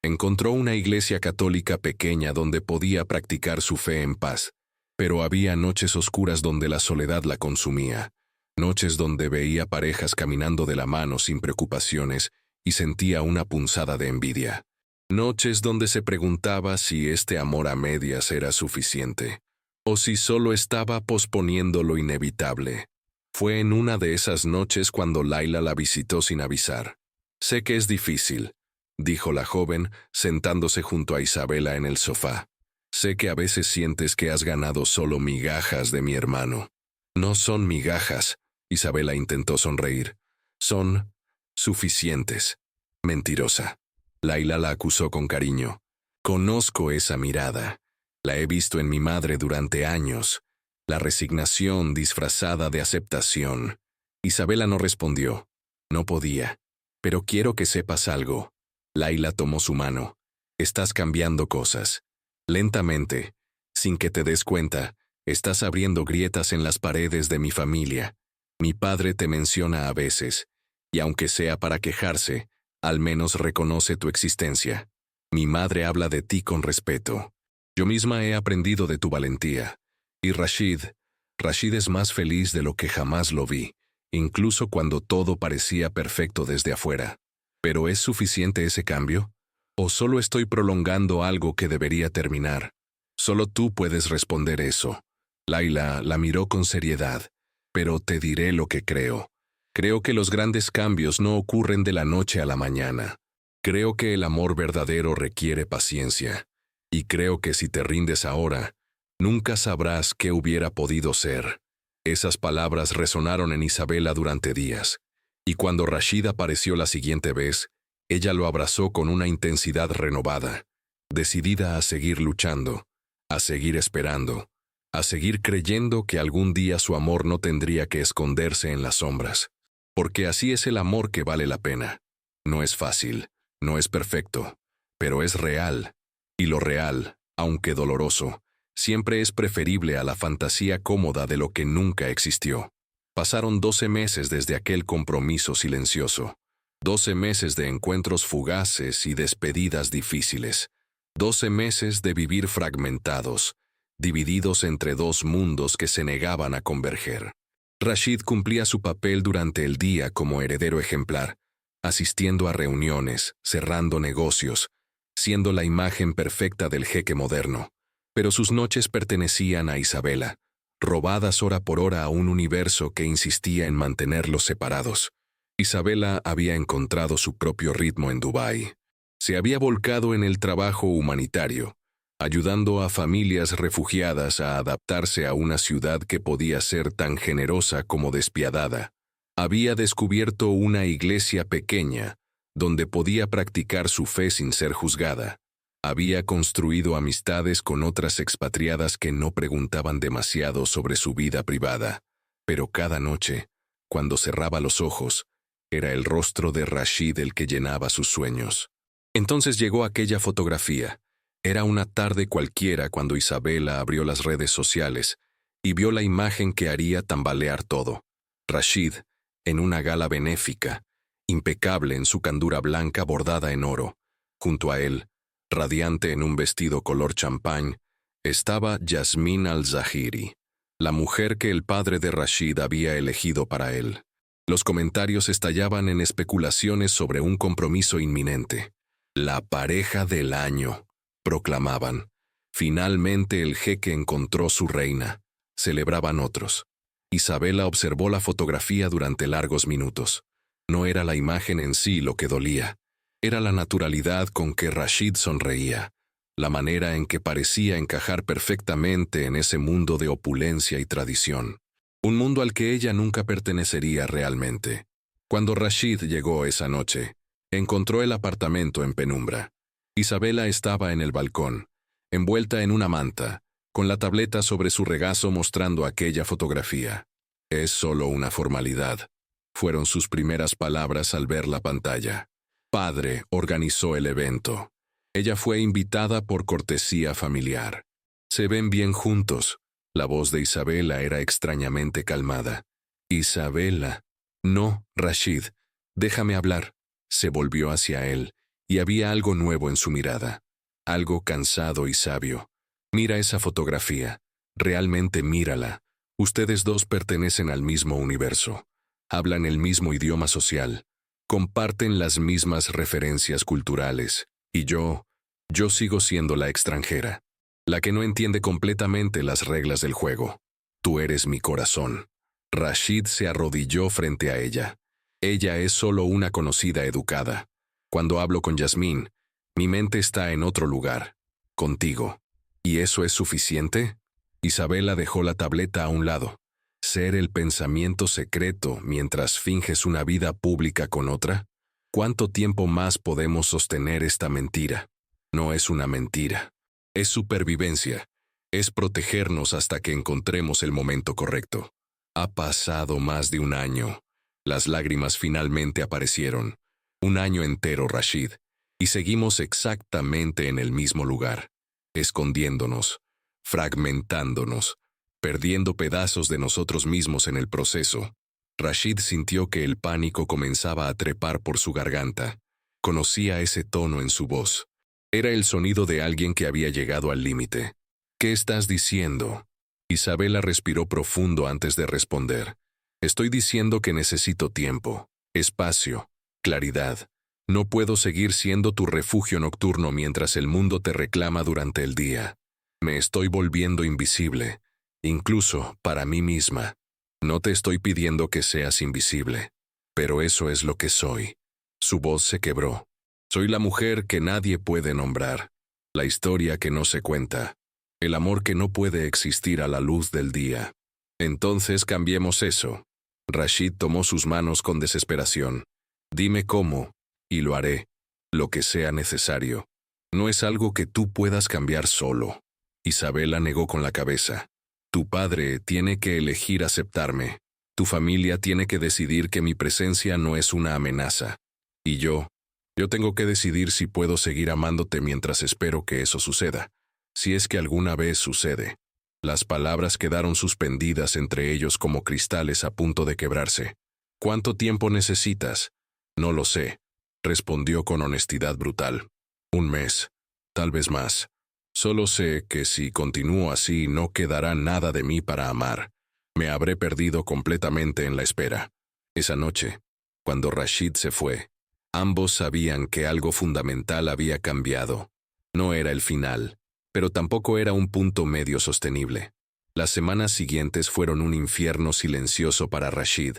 Encontró una iglesia católica pequeña donde podía practicar su fe en paz. Pero había noches oscuras donde la soledad la consumía. Noches donde veía parejas caminando de la mano sin preocupaciones y sentía una punzada de envidia. Noches donde se preguntaba si este amor a medias era suficiente, o si solo estaba posponiendo lo inevitable. Fue en una de esas noches cuando Laila la visitó sin avisar. «Sé que es difícil», dijo la joven, sentándose junto a Isabela en el sofá. «Sé que a veces sientes que has ganado solo migajas de mi hermano». «No son migajas», Isabela intentó sonreír. «Son suficientes». «Mentirosa». Laila la acusó con cariño. «Conozco esa mirada. La he visto en mi madre durante años. La resignación disfrazada de aceptación». Isabela no respondió. No podía. Pero quiero que sepas algo. Laila tomó su mano. Estás cambiando cosas. Lentamente, sin que te des cuenta, estás abriendo grietas en las paredes de mi familia. Mi padre te menciona a veces, y aunque sea para quejarse, al menos reconoce tu existencia. Mi madre habla de ti con respeto. Yo misma he aprendido de tu valentía. Y Rashid es más feliz de lo que jamás lo vi, incluso cuando todo parecía perfecto desde afuera. ¿Pero es suficiente ese cambio? ¿O solo estoy prolongando algo que debería terminar? Solo tú puedes responder eso. Laila la miró con seriedad. Pero te diré lo que creo. Creo que los grandes cambios no ocurren de la noche a la mañana. Creo que el amor verdadero requiere paciencia. Y creo que si te rindes ahora, nunca sabrás qué hubiera podido ser. Esas palabras resonaron en Isabela durante días. Y cuando Rashid apareció la siguiente vez, ella lo abrazó con una intensidad renovada, decidida a seguir luchando, a seguir esperando, a seguir creyendo que algún día su amor no tendría que esconderse en las sombras. Porque así es el amor que vale la pena. No es fácil, no es perfecto, pero es real. Y lo real, aunque doloroso, siempre es preferible a la fantasía cómoda de lo que nunca existió. Pasaron 12 meses desde aquel compromiso silencioso. 12 meses de encuentros fugaces y despedidas difíciles. 12 meses de vivir fragmentados, divididos entre dos mundos que se negaban a converger. Rashid cumplía su papel durante el día como heredero ejemplar, asistiendo a reuniones, cerrando negocios, siendo la imagen perfecta del jeque moderno. Pero sus noches pertenecían a Isabela, robadas hora por hora a un universo que insistía en mantenerlos separados. Isabela había encontrado su propio ritmo en Dubái. Se había volcado en el trabajo humanitario, ayudando a familias refugiadas a adaptarse a una ciudad que podía ser tan generosa como despiadada. Había descubierto una iglesia pequeña, donde podía practicar su fe sin ser juzgada. Había construido amistades con otras expatriadas que no preguntaban demasiado sobre su vida privada. Pero cada noche, cuando cerraba los ojos, era el rostro de Rashid el que llenaba sus sueños. Entonces llegó aquella fotografía. Era una tarde cualquiera cuando Isabela abrió las redes sociales y vio la imagen que haría tambalear todo. Rashid, en una gala benéfica, impecable en su candura blanca bordada en oro. Junto a él, radiante en un vestido color champán, estaba Yasmín al-Zahiri, la mujer que el padre de Rashid había elegido para él. Los comentarios estallaban en especulaciones sobre un compromiso inminente. La pareja del año, proclamaban. Finalmente el jeque encontró su reina. Celebraban otros. Isabela observó la fotografía durante largos minutos. No era la imagen en sí lo que dolía. Era la naturalidad con que Rashid sonreía, la manera en que parecía encajar perfectamente en ese mundo de opulencia y tradición. Un mundo al que ella nunca pertenecería realmente. Cuando Rashid llegó esa noche, encontró el apartamento en penumbra. Isabela estaba en el balcón, envuelta en una manta, con la tableta sobre su regazo mostrando aquella fotografía. «Es solo una formalidad», fueron sus primeras palabras al ver la pantalla. Padre organizó el evento. Ella fue invitada por cortesía familiar. «Se ven bien juntos». La voz de Isabela era extrañamente calmada. «Isabela». «No, Rashid, déjame hablar». Se volvió hacia él, y había algo nuevo en su mirada. Algo cansado y sabio. «Mira esa fotografía. Realmente mírala. Ustedes dos pertenecen al mismo universo. Hablan el mismo idioma social. Comparten las mismas referencias culturales. Y yo sigo siendo la extranjera, la que no entiende completamente las reglas del juego. Tú eres mi corazón». Rashid se arrodilló frente a ella. Ella es solo una conocida educada. Cuando hablo con Yasmín, mi mente está en otro lugar, contigo. ¿Y eso es suficiente? Isabela dejó la tableta a un lado. ¿Ser el pensamiento secreto mientras finges una vida pública con otra? ¿Cuánto tiempo más podemos sostener esta mentira? No es una mentira. Es supervivencia. Es protegernos hasta que encontremos el momento correcto. Ha pasado más de un año. Las lágrimas finalmente aparecieron. Un año entero, Rashid. Y seguimos exactamente en el mismo lugar, escondiéndonos, fragmentándonos, perdiendo pedazos de nosotros mismos en el proceso. Rashid sintió que el pánico comenzaba a trepar por su garganta. Conocía ese tono en su voz. Era el sonido de alguien que había llegado al límite. ¿Qué estás diciendo? Isabela respiró profundo antes de responder. Estoy diciendo que necesito tiempo, espacio, claridad. No puedo seguir siendo tu refugio nocturno mientras el mundo te reclama durante el día. Me estoy volviendo invisible, incluso para mí misma. No te estoy pidiendo que seas invisible, pero eso es lo que soy. Su voz se quebró. Soy la mujer que nadie puede nombrar, la historia que no se cuenta, el amor que no puede existir a la luz del día. Entonces cambiemos eso. Rashid tomó sus manos con desesperación. Dime cómo, y lo haré, lo que sea necesario. No es algo que tú puedas cambiar solo. Isabela negó con la cabeza. Tu padre tiene que elegir aceptarme. Tu familia tiene que decidir que mi presencia no es una amenaza. Y yo tengo que decidir si puedo seguir amándote mientras espero que eso suceda. Si es que alguna vez sucede. Las palabras quedaron suspendidas entre ellos como cristales a punto de quebrarse. ¿Cuánto tiempo necesitas? No lo sé, respondió con honestidad brutal. 1 mes, tal vez más. Solo sé que si continúo así no quedará nada de mí para amar. Me habré perdido completamente en la espera. Esa noche, cuando Rashid se fue, ambos sabían que algo fundamental había cambiado. No era el final, pero tampoco era un punto medio sostenible. Las semanas siguientes fueron un infierno silencioso para Rashid.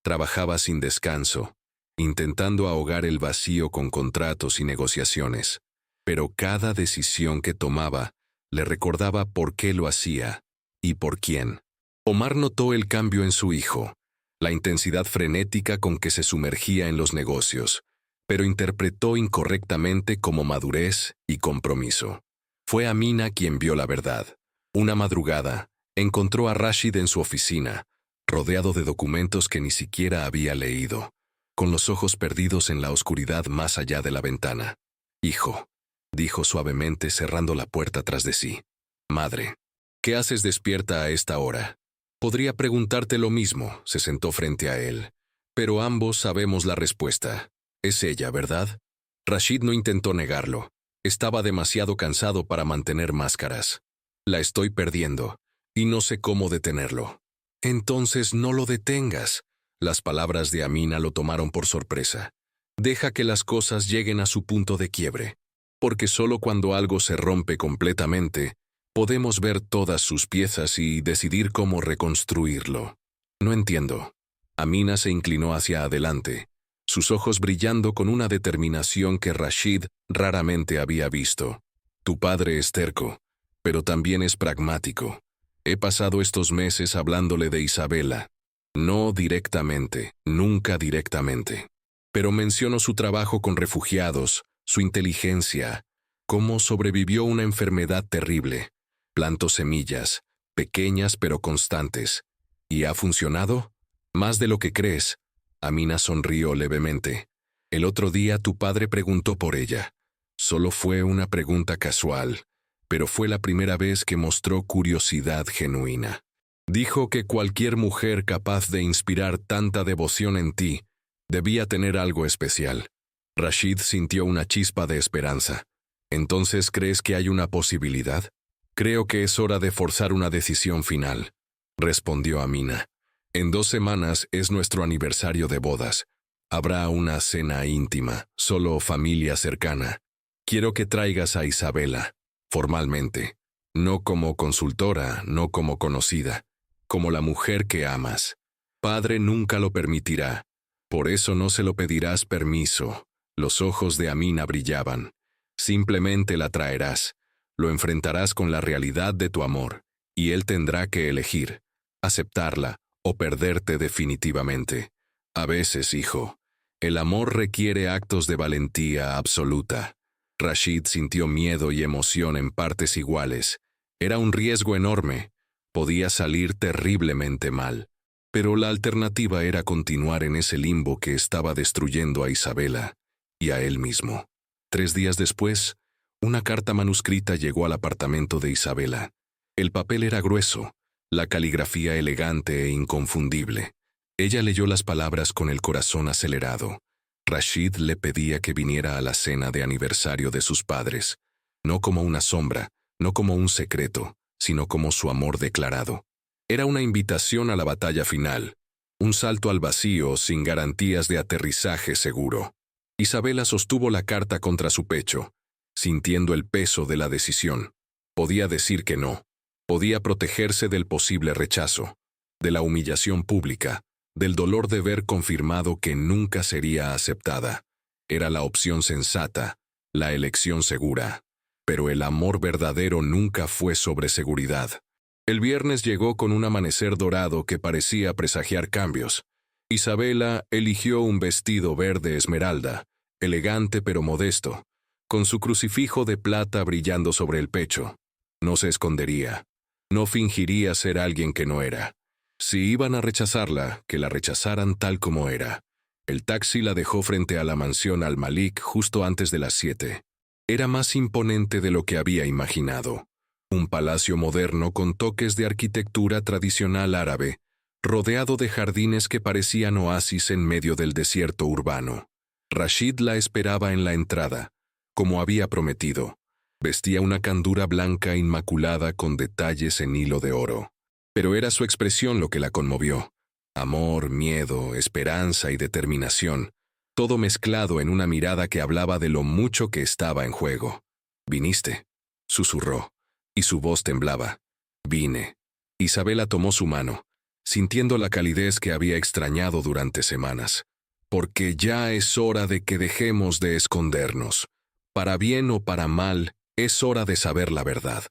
Trabajaba sin descanso, intentando ahogar el vacío con contratos y negociaciones. Pero cada decisión que tomaba le recordaba por qué lo hacía y por quién. Omar notó el cambio en su hijo, la intensidad frenética con que se sumergía en los negocios, pero interpretó incorrectamente como madurez y compromiso. Fue Amina quien vio la verdad. Una madrugada, encontró a Rashid en su oficina, rodeado de documentos que ni siquiera había leído, con los ojos perdidos en la oscuridad más allá de la ventana. «Hijo», dijo suavemente cerrando la puerta tras de sí. «Madre, ¿qué haces despierta a esta hora?» Podría preguntarte lo mismo, se sentó frente a él. Pero ambos sabemos la respuesta. Es ella, ¿verdad? Rashid no intentó negarlo. Estaba demasiado cansado para mantener máscaras. La estoy perdiendo, y no sé cómo detenerlo. Entonces no lo detengas. Las palabras de Amina lo tomaron por sorpresa. Deja que las cosas lleguen a su punto de quiebre. Porque solo cuando algo se rompe completamente, podemos ver todas sus piezas y decidir cómo reconstruirlo. No entiendo. Amina se inclinó hacia adelante, sus ojos brillando con una determinación que Rashid raramente había visto. Tu padre es terco, pero también es pragmático. He pasado estos meses hablándole de Isabela. No directamente, nunca directamente. Pero menciono su trabajo con refugiados, su inteligencia, cómo sobrevivió una enfermedad terrible. Plantó semillas, pequeñas pero constantes. ¿Y ha funcionado? Más de lo que crees. Amina sonrió levemente. El otro día tu padre preguntó por ella. Solo fue una pregunta casual, pero fue la primera vez que mostró curiosidad genuina. Dijo que cualquier mujer capaz de inspirar tanta devoción en ti debía tener algo especial. Rashid sintió una chispa de esperanza. ¿Entonces crees que hay una posibilidad? Creo que es hora de forzar una decisión final, respondió Amina. En 2 semanas es nuestro aniversario de bodas. Habrá una cena íntima, solo familia cercana. Quiero que traigas a Isabela, formalmente. No como consultora, no como conocida, como la mujer que amas. Padre nunca lo permitirá. Por eso no se lo pedirás permiso. Los ojos de Amina brillaban. Simplemente la traerás. Lo enfrentarás con la realidad de tu amor, y él tendrá que elegir, aceptarla o perderte definitivamente. A veces, hijo, el amor requiere actos de valentía absoluta. Rashid sintió miedo y emoción en partes iguales. Era un riesgo enorme. Podía salir terriblemente mal. Pero la alternativa era continuar en ese limbo que estaba destruyendo a Isabela. y a él mismo. 3 días después, una carta manuscrita llegó al apartamento de Isabela. El papel era grueso, la caligrafía elegante e inconfundible. Ella leyó las palabras con el corazón acelerado. Rashid le pedía que viniera a la cena de aniversario de sus padres, no como una sombra, no como un secreto, sino como su amor declarado. Era una invitación a la batalla final, un salto al vacío sin garantías de aterrizaje seguro. Isabela sostuvo la carta contra su pecho, sintiendo el peso de la decisión. Podía decir que no. Podía protegerse del posible rechazo, de la humillación pública, del dolor de ver confirmado que nunca sería aceptada. Era la opción sensata, la elección segura. Pero el amor verdadero nunca fue sobre seguridad. El viernes llegó con un amanecer dorado que parecía presagiar cambios. Isabela eligió un vestido verde esmeralda, elegante pero modesto, con su crucifijo de plata brillando sobre el pecho. No se escondería. No fingiría ser alguien que no era. Si iban a rechazarla, que la rechazaran tal como era. El taxi la dejó frente a la mansión Al-Malik justo antes de las 7. Era más imponente de lo que había imaginado. Un palacio moderno con toques de arquitectura tradicional árabe, rodeado de jardines que parecían oasis en medio del desierto urbano. Rashid la esperaba en la entrada, como había prometido. Vestía una candura blanca inmaculada con detalles en hilo de oro. Pero era su expresión lo que la conmovió. Amor, miedo, esperanza y determinación, todo mezclado en una mirada que hablaba de lo mucho que estaba en juego. «¿Viniste?», susurró, y su voz temblaba. «Vine». Isabela tomó su mano, sintiendo la calidez que había extrañado durante semanas. «Porque ya es hora de que dejemos de escondernos. Para bien o para mal, es hora de saber la verdad».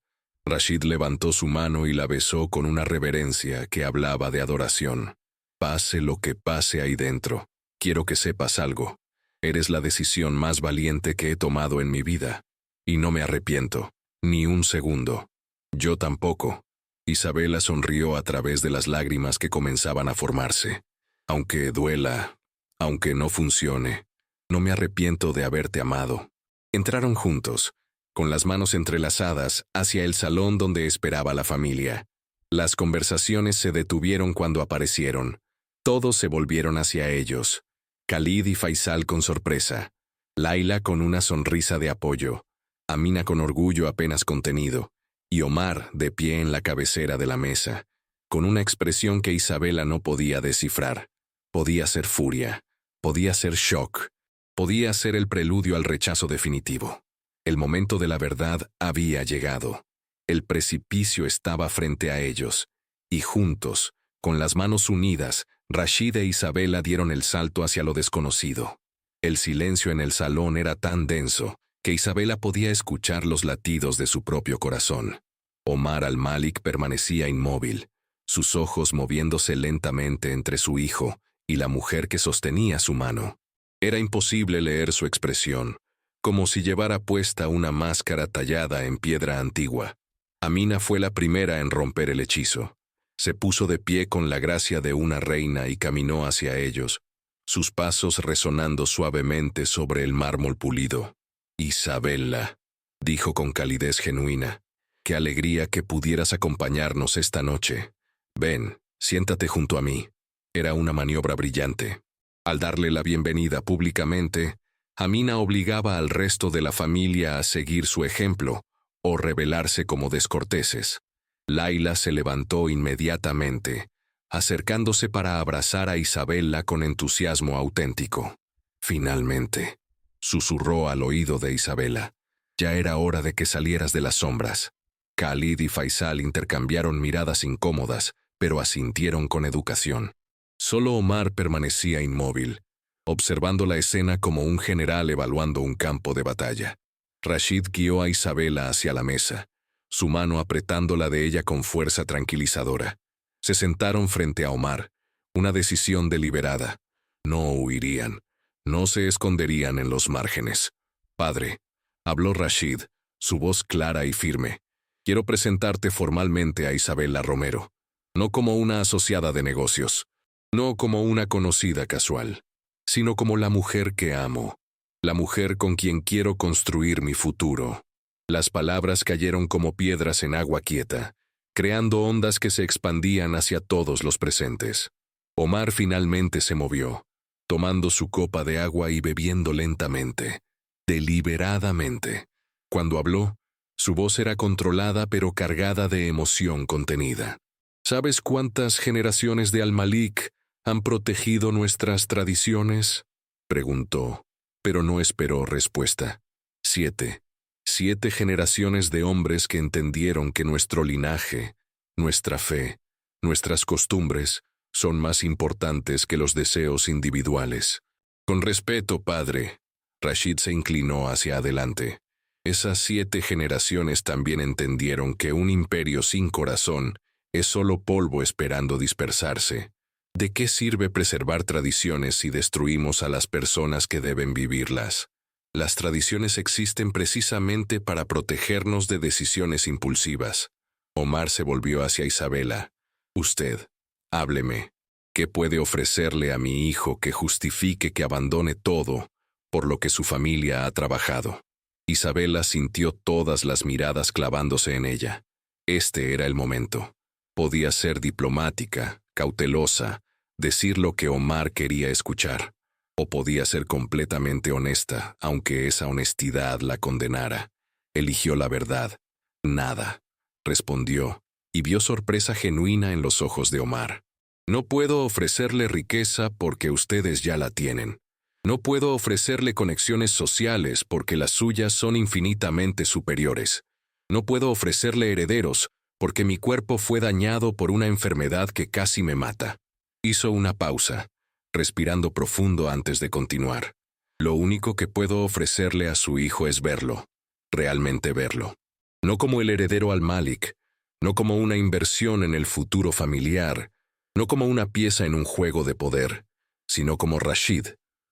Rashid levantó su mano y la besó con una reverencia que hablaba de adoración. «Pase lo que pase ahí dentro, quiero que sepas algo. Eres la decisión más valiente que he tomado en mi vida. Y no me arrepiento, ni un segundo». «Yo tampoco». Isabela sonrió a través de las lágrimas que comenzaban a formarse. «Aunque duela, aunque no funcione, no me arrepiento de haberte amado». Entraron juntos, con las manos entrelazadas, hacia el salón donde esperaba la familia. Las conversaciones se detuvieron cuando aparecieron. Todos se volvieron hacia ellos. Khalid y Faisal con sorpresa. Laila con una sonrisa de apoyo. Amina con orgullo apenas contenido. Y Omar de pie en la cabecera de la mesa, con una expresión que Isabela no podía descifrar. Podía ser furia. Podía ser shock. Podía ser el preludio al rechazo definitivo. El momento de la verdad había llegado. El precipicio estaba frente a ellos, y juntos, con las manos unidas, Rashid e Isabela dieron el salto hacia lo desconocido. El silencio en el salón era tan denso que Isabela podía escuchar los latidos de su propio corazón. Omar Al-Malik permanecía inmóvil, sus ojos moviéndose lentamente entre su hijo y la mujer que sostenía su mano. Era imposible leer su expresión, como si llevara puesta una máscara tallada en piedra antigua. Amina fue la primera en romper el hechizo. Se puso de pie con la gracia de una reina y caminó hacia ellos, sus pasos resonando suavemente sobre el mármol pulido. «Isabela», dijo con calidez genuina, «qué alegría que pudieras acompañarnos esta noche. Ven, siéntate junto a mí». Era una maniobra brillante. Al darle la bienvenida públicamente, Amina obligaba al resto de la familia a seguir su ejemplo o rebelarse como descorteses. Laila se levantó inmediatamente, acercándose para abrazar a Isabela con entusiasmo auténtico. «Finalmente», susurró al oído de Isabela, «ya era hora de que salieras de las sombras». Khalid y Faisal intercambiaron miradas incómodas, pero asintieron con educación. Solo Omar permanecía inmóvil, observando la escena como un general evaluando un campo de batalla. Rashid guió a Isabela hacia la mesa, su mano apretando la de ella con fuerza tranquilizadora. Se sentaron frente a Omar, una decisión deliberada. No huirían, no se esconderían en los márgenes. «Padre», habló Rashid, su voz clara y firme, «quiero presentarte formalmente a Isabela Romero, no como una asociada de negocios, no como una conocida casual, sino como la mujer que amo». la mujer con quien quiero construir mi futuro. Las palabras cayeron como piedras en agua quieta, creando ondas que se expandían hacia todos los presentes. Omar finalmente se movió, tomando su copa de agua y bebiendo lentamente, deliberadamente. Cuando habló, su voz era controlada pero cargada de emoción contenida. ¿Sabes cuántas generaciones de Al-Malik han protegido nuestras tradiciones? Preguntó, pero no esperó respuesta. 7. 7 generaciones de hombres que entendieron que nuestro linaje, nuestra fe, nuestras costumbres son más importantes que los deseos individuales. Con respeto, padre. Rashid se inclinó hacia adelante. Esas 7 generaciones también entendieron que un imperio sin corazón es solo polvo esperando dispersarse. ¿De qué sirve preservar tradiciones si destruimos a las personas que deben vivirlas? Las tradiciones existen precisamente para protegernos de decisiones impulsivas. Omar se volvió hacia Isabela. Usted, hábleme. ¿Qué puede ofrecerle a mi hijo que justifique que abandone todo por lo que su familia ha trabajado? Isabela sintió todas las miradas clavándose en ella. Este era el momento. Podía ser diplomática, cautelosa, decir lo que Omar quería escuchar. O podía ser completamente honesta, aunque esa honestidad la condenara. Eligió la verdad. Nada, respondió, y vio sorpresa genuina en los ojos de Omar. No puedo ofrecerle riqueza porque ustedes ya la tienen. No puedo ofrecerle conexiones sociales porque las suyas son infinitamente superiores. No puedo ofrecerle herederos porque mi cuerpo fue dañado por una enfermedad que casi me mata. Hizo una pausa, respirando profundo antes de continuar. Lo único que puedo ofrecerle a su hijo es verlo, realmente verlo. No como el heredero Al-Malik, no como una inversión en el futuro familiar, no como una pieza en un juego de poder, sino como Rashid,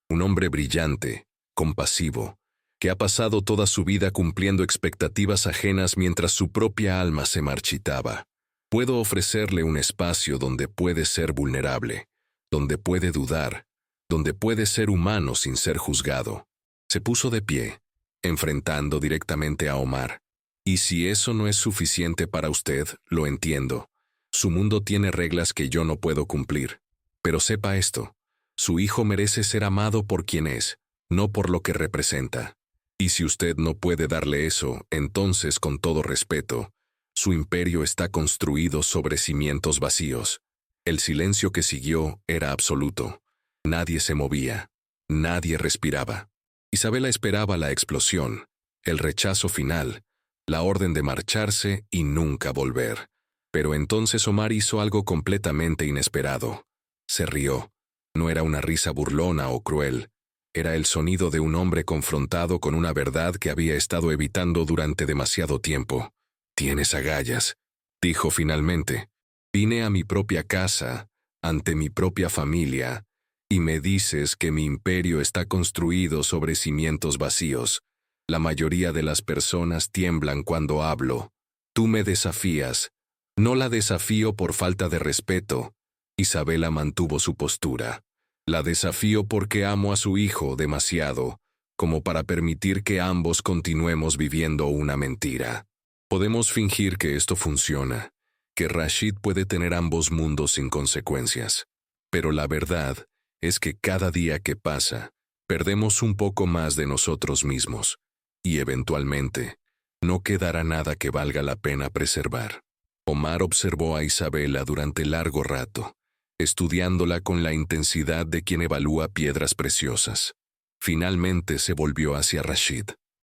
un hombre brillante, compasivo, que ha pasado toda su vida cumpliendo expectativas ajenas mientras su propia alma se marchitaba. Puedo ofrecerle un espacio donde puede ser vulnerable, donde puede dudar, donde puede ser humano sin ser juzgado. Se puso de pie, enfrentando directamente a Omar. Y si eso no es suficiente para usted, lo entiendo. Su mundo tiene reglas que yo no puedo cumplir. Pero sepa esto, su hijo merece ser amado por quien es, no por lo que representa. Y si usted no puede darle eso, entonces, con todo respeto, su imperio está construido sobre cimientos vacíos. El silencio que siguió era absoluto. Nadie se movía. Nadie respiraba. Isabela esperaba la explosión, el rechazo final, la orden de marcharse y nunca volver. Pero entonces Omar hizo algo completamente inesperado. Se rió. No era una risa burlona o cruel. Era el sonido de un hombre confrontado con una verdad que había estado evitando durante demasiado tiempo. «Tienes agallas», dijo finalmente. «Vine a mi propia casa, ante mi propia familia, y me dices que mi imperio está construido sobre cimientos vacíos. La mayoría de las personas tiemblan cuando hablo. Tú me desafías. No la desafío por falta de respeto». Isabela mantuvo su postura. «La desafío porque amo a su hijo demasiado, como para permitir que ambos continuemos viviendo una mentira. Podemos fingir que esto funciona, que Rashid puede tener ambos mundos sin consecuencias. Pero la verdad es que cada día que pasa, perdemos un poco más de nosotros mismos, y eventualmente, no quedará nada que valga la pena preservar». Omar observó a Isabela durante largo rato, estudiándola con la intensidad de quien evalúa piedras preciosas. Finalmente se volvió hacia Rashid.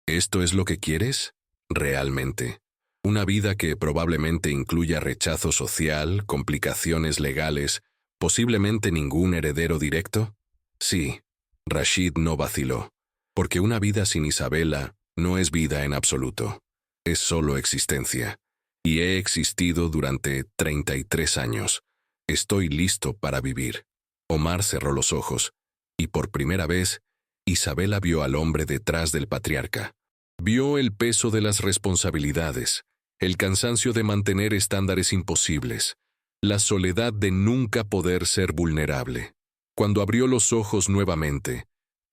«¿Esto es lo que quieres? ¿Realmente? Una vida que probablemente incluya rechazo social, complicaciones legales, posiblemente ningún heredero directo?» «Sí». Rashid no vaciló, porque una vida sin Isabela no es vida en absoluto. Es solo existencia. Y he existido durante 33 años. Estoy listo para vivir. Omar cerró los ojos, y por primera vez, Isabela vio al hombre detrás del patriarca. Vio el peso de las responsabilidades, el cansancio de mantener estándares imposibles, la soledad de nunca poder ser vulnerable. Cuando abrió los ojos nuevamente,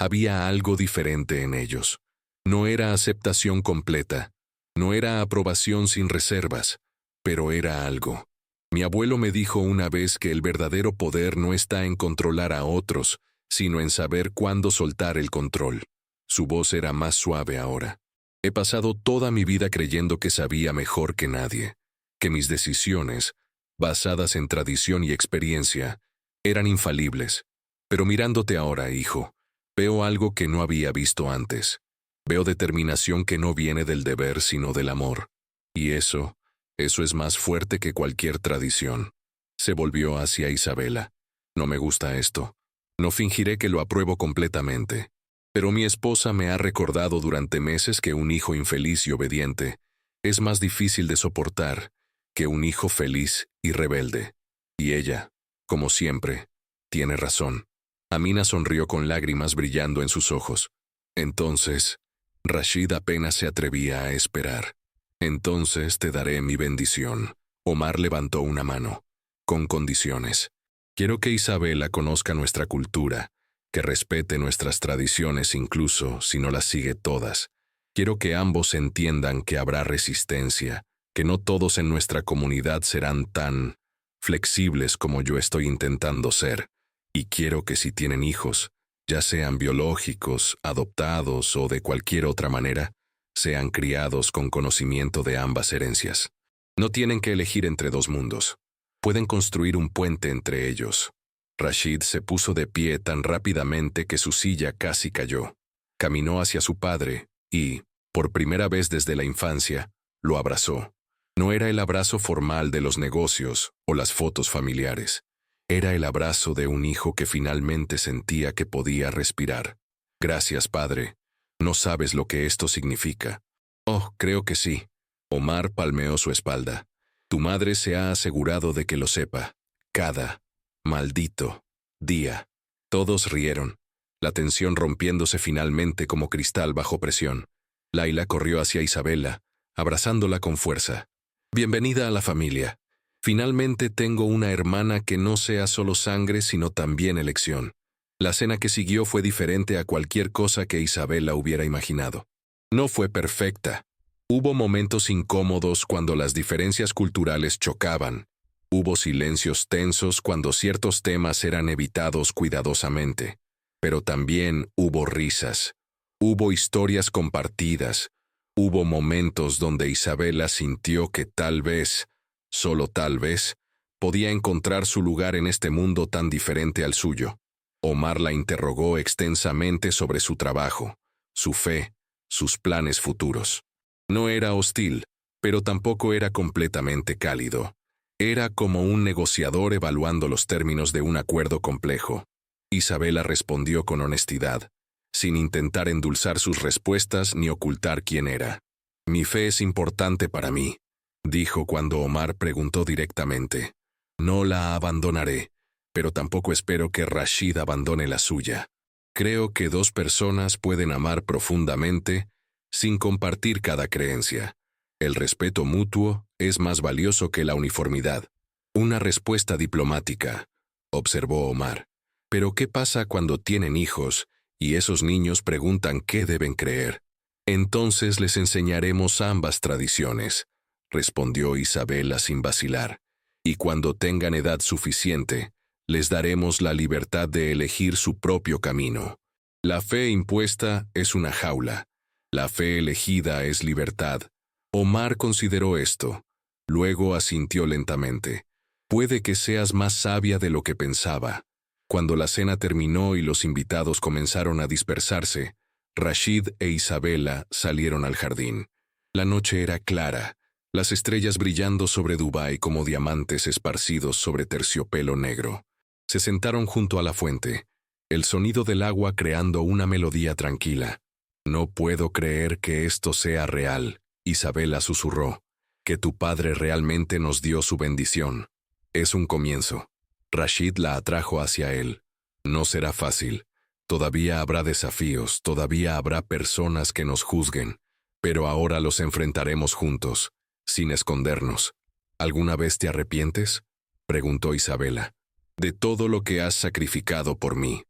Había algo diferente en ellos. No era aceptación completa, no era aprobación sin reservas, pero era algo. Mi abuelo me dijo una vez que el verdadero poder no está en controlar a otros, sino en saber cuándo soltar el control. Su voz era más suave ahora. He pasado toda mi vida creyendo que sabía mejor que nadie, que mis decisiones, basadas en tradición y experiencia, eran infalibles. Pero mirándote ahora, hijo, veo algo que no había visto antes. Veo determinación que no viene del deber sino del amor. Y eso es más fuerte que cualquier tradición. Se volvió hacia Isabela. No me gusta esto. No fingiré que lo apruebo completamente. Pero mi esposa me ha recordado durante meses que un hijo infeliz y obediente es más difícil de soportar que un hijo feliz y rebelde. Y ella, como siempre, tiene razón. Amina sonrió con lágrimas brillando en sus ojos. Entonces, Rashid apenas se atrevía a esperar. Entonces te daré mi bendición. Omar levantó una mano. Con condiciones. Quiero que Isabela conozca nuestra cultura, que respete nuestras tradiciones incluso si no las sigue todas. Quiero que ambos entiendan que habrá resistencia, que no todos en nuestra comunidad serán tan flexibles como yo estoy intentando ser. Y quiero que si tienen hijos, ya sean biológicos, adoptados o de cualquier otra manera, sean criados con conocimiento de ambas herencias. No tienen que elegir entre dos mundos. Pueden construir un puente entre ellos. Rashid se puso de pie tan rápidamente que su silla casi cayó. Caminó hacia su padre y, por primera vez desde la infancia, lo abrazó. No era el abrazo formal de los negocios o las fotos familiares. Era el abrazo de un hijo que finalmente sentía que podía respirar. Gracias, padre. No sabes lo que esto significa. Oh, creo que sí. Omar palmeó su espalda. Tu madre se ha asegurado de que lo sepa. Cada maldito día. Todos rieron, la tensión rompiéndose finalmente como cristal bajo presión. Laila corrió hacia Isabela, abrazándola con fuerza. Bienvenida a la familia. Finalmente tengo una hermana que no sea solo sangre sino también elección. La cena que siguió fue diferente a cualquier cosa que Isabela hubiera imaginado. No fue perfecta. Hubo momentos incómodos cuando las diferencias culturales chocaban. Hubo silencios tensos cuando ciertos temas eran evitados cuidadosamente. Pero también hubo risas. Hubo historias compartidas. Hubo momentos donde Isabela sintió que tal vez, solo tal vez, podía encontrar su lugar en este mundo tan diferente al suyo. Omar la interrogó extensamente sobre su trabajo, su fe, sus planes futuros. No era hostil, pero tampoco era completamente cálido. Era como un negociador evaluando los términos de un acuerdo complejo. Isabela respondió con honestidad, sin intentar endulzar sus respuestas ni ocultar quién era. Mi fe es importante para mí, dijo cuando Omar preguntó directamente. No la abandonaré, pero tampoco espero que Rashid abandone la suya. Creo que dos personas pueden amar profundamente sin compartir cada creencia. El respeto mutuo es más valioso que la uniformidad. Una respuesta diplomática, observó Omar. Pero ¿qué pasa cuando tienen hijos y esos niños preguntan qué deben creer? Entonces les enseñaremos ambas tradiciones, respondió Isabela sin vacilar. Y cuando tengan edad suficiente, les daremos la libertad de elegir su propio camino. La fe impuesta es una jaula. La fe elegida es libertad. Omar consideró esto. Luego asintió lentamente. Puede que seas más sabia de lo que pensaba. Cuando la cena terminó y los invitados comenzaron a dispersarse, Rashid e Isabela salieron al jardín. La noche era clara, las estrellas brillando sobre Dubái como diamantes esparcidos sobre terciopelo negro. Se sentaron junto a la fuente, el sonido del agua creando una melodía tranquila. No puedo creer que esto sea real, Isabela susurró, que tu padre realmente nos dio su bendición. Es un comienzo. Rashid la atrajo hacia él. No será fácil. Todavía habrá desafíos, todavía habrá personas que nos juzguen, pero ahora los enfrentaremos juntos, sin escondernos. ¿Alguna vez te arrepientes?, preguntó Isabela. De todo lo que has sacrificado por mí.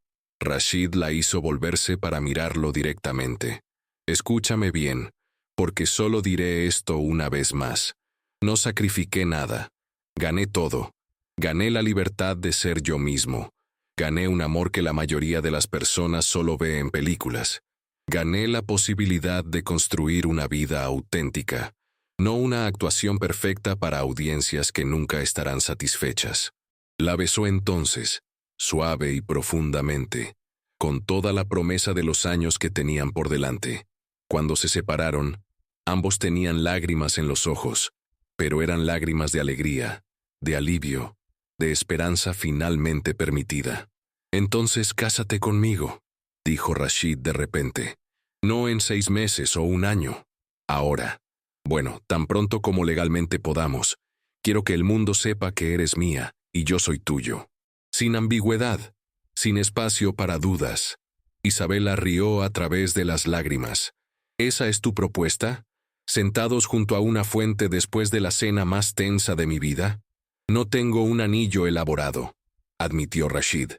Rashid la hizo volverse para mirarlo directamente. Escúchame bien, porque solo diré esto una vez más. No sacrifiqué nada. Gané todo. Gané la libertad de ser yo mismo. Gané un amor que la mayoría de las personas solo ve en películas. Gané la posibilidad de construir una vida auténtica, no una actuación perfecta para audiencias que nunca estarán satisfechas. La besó entonces, suave y profundamente, con toda la promesa de los años que tenían por delante. Cuando se separaron, ambos tenían lágrimas en los ojos, pero eran lágrimas de alegría, de alivio, de esperanza finalmente permitida. «Entonces cásate conmigo», dijo Rashid de repente. «No en 6 meses o 1 año. Ahora. Bueno, tan pronto como legalmente podamos. Quiero que el mundo sepa que eres mía y yo soy tuyo. Sin ambigüedad, sin espacio para dudas». Isabela rió a través de las lágrimas. «¿Esa es tu propuesta? ¿Sentados junto a una fuente después de la cena más tensa de mi vida?» «No tengo un anillo elaborado», admitió Rashid.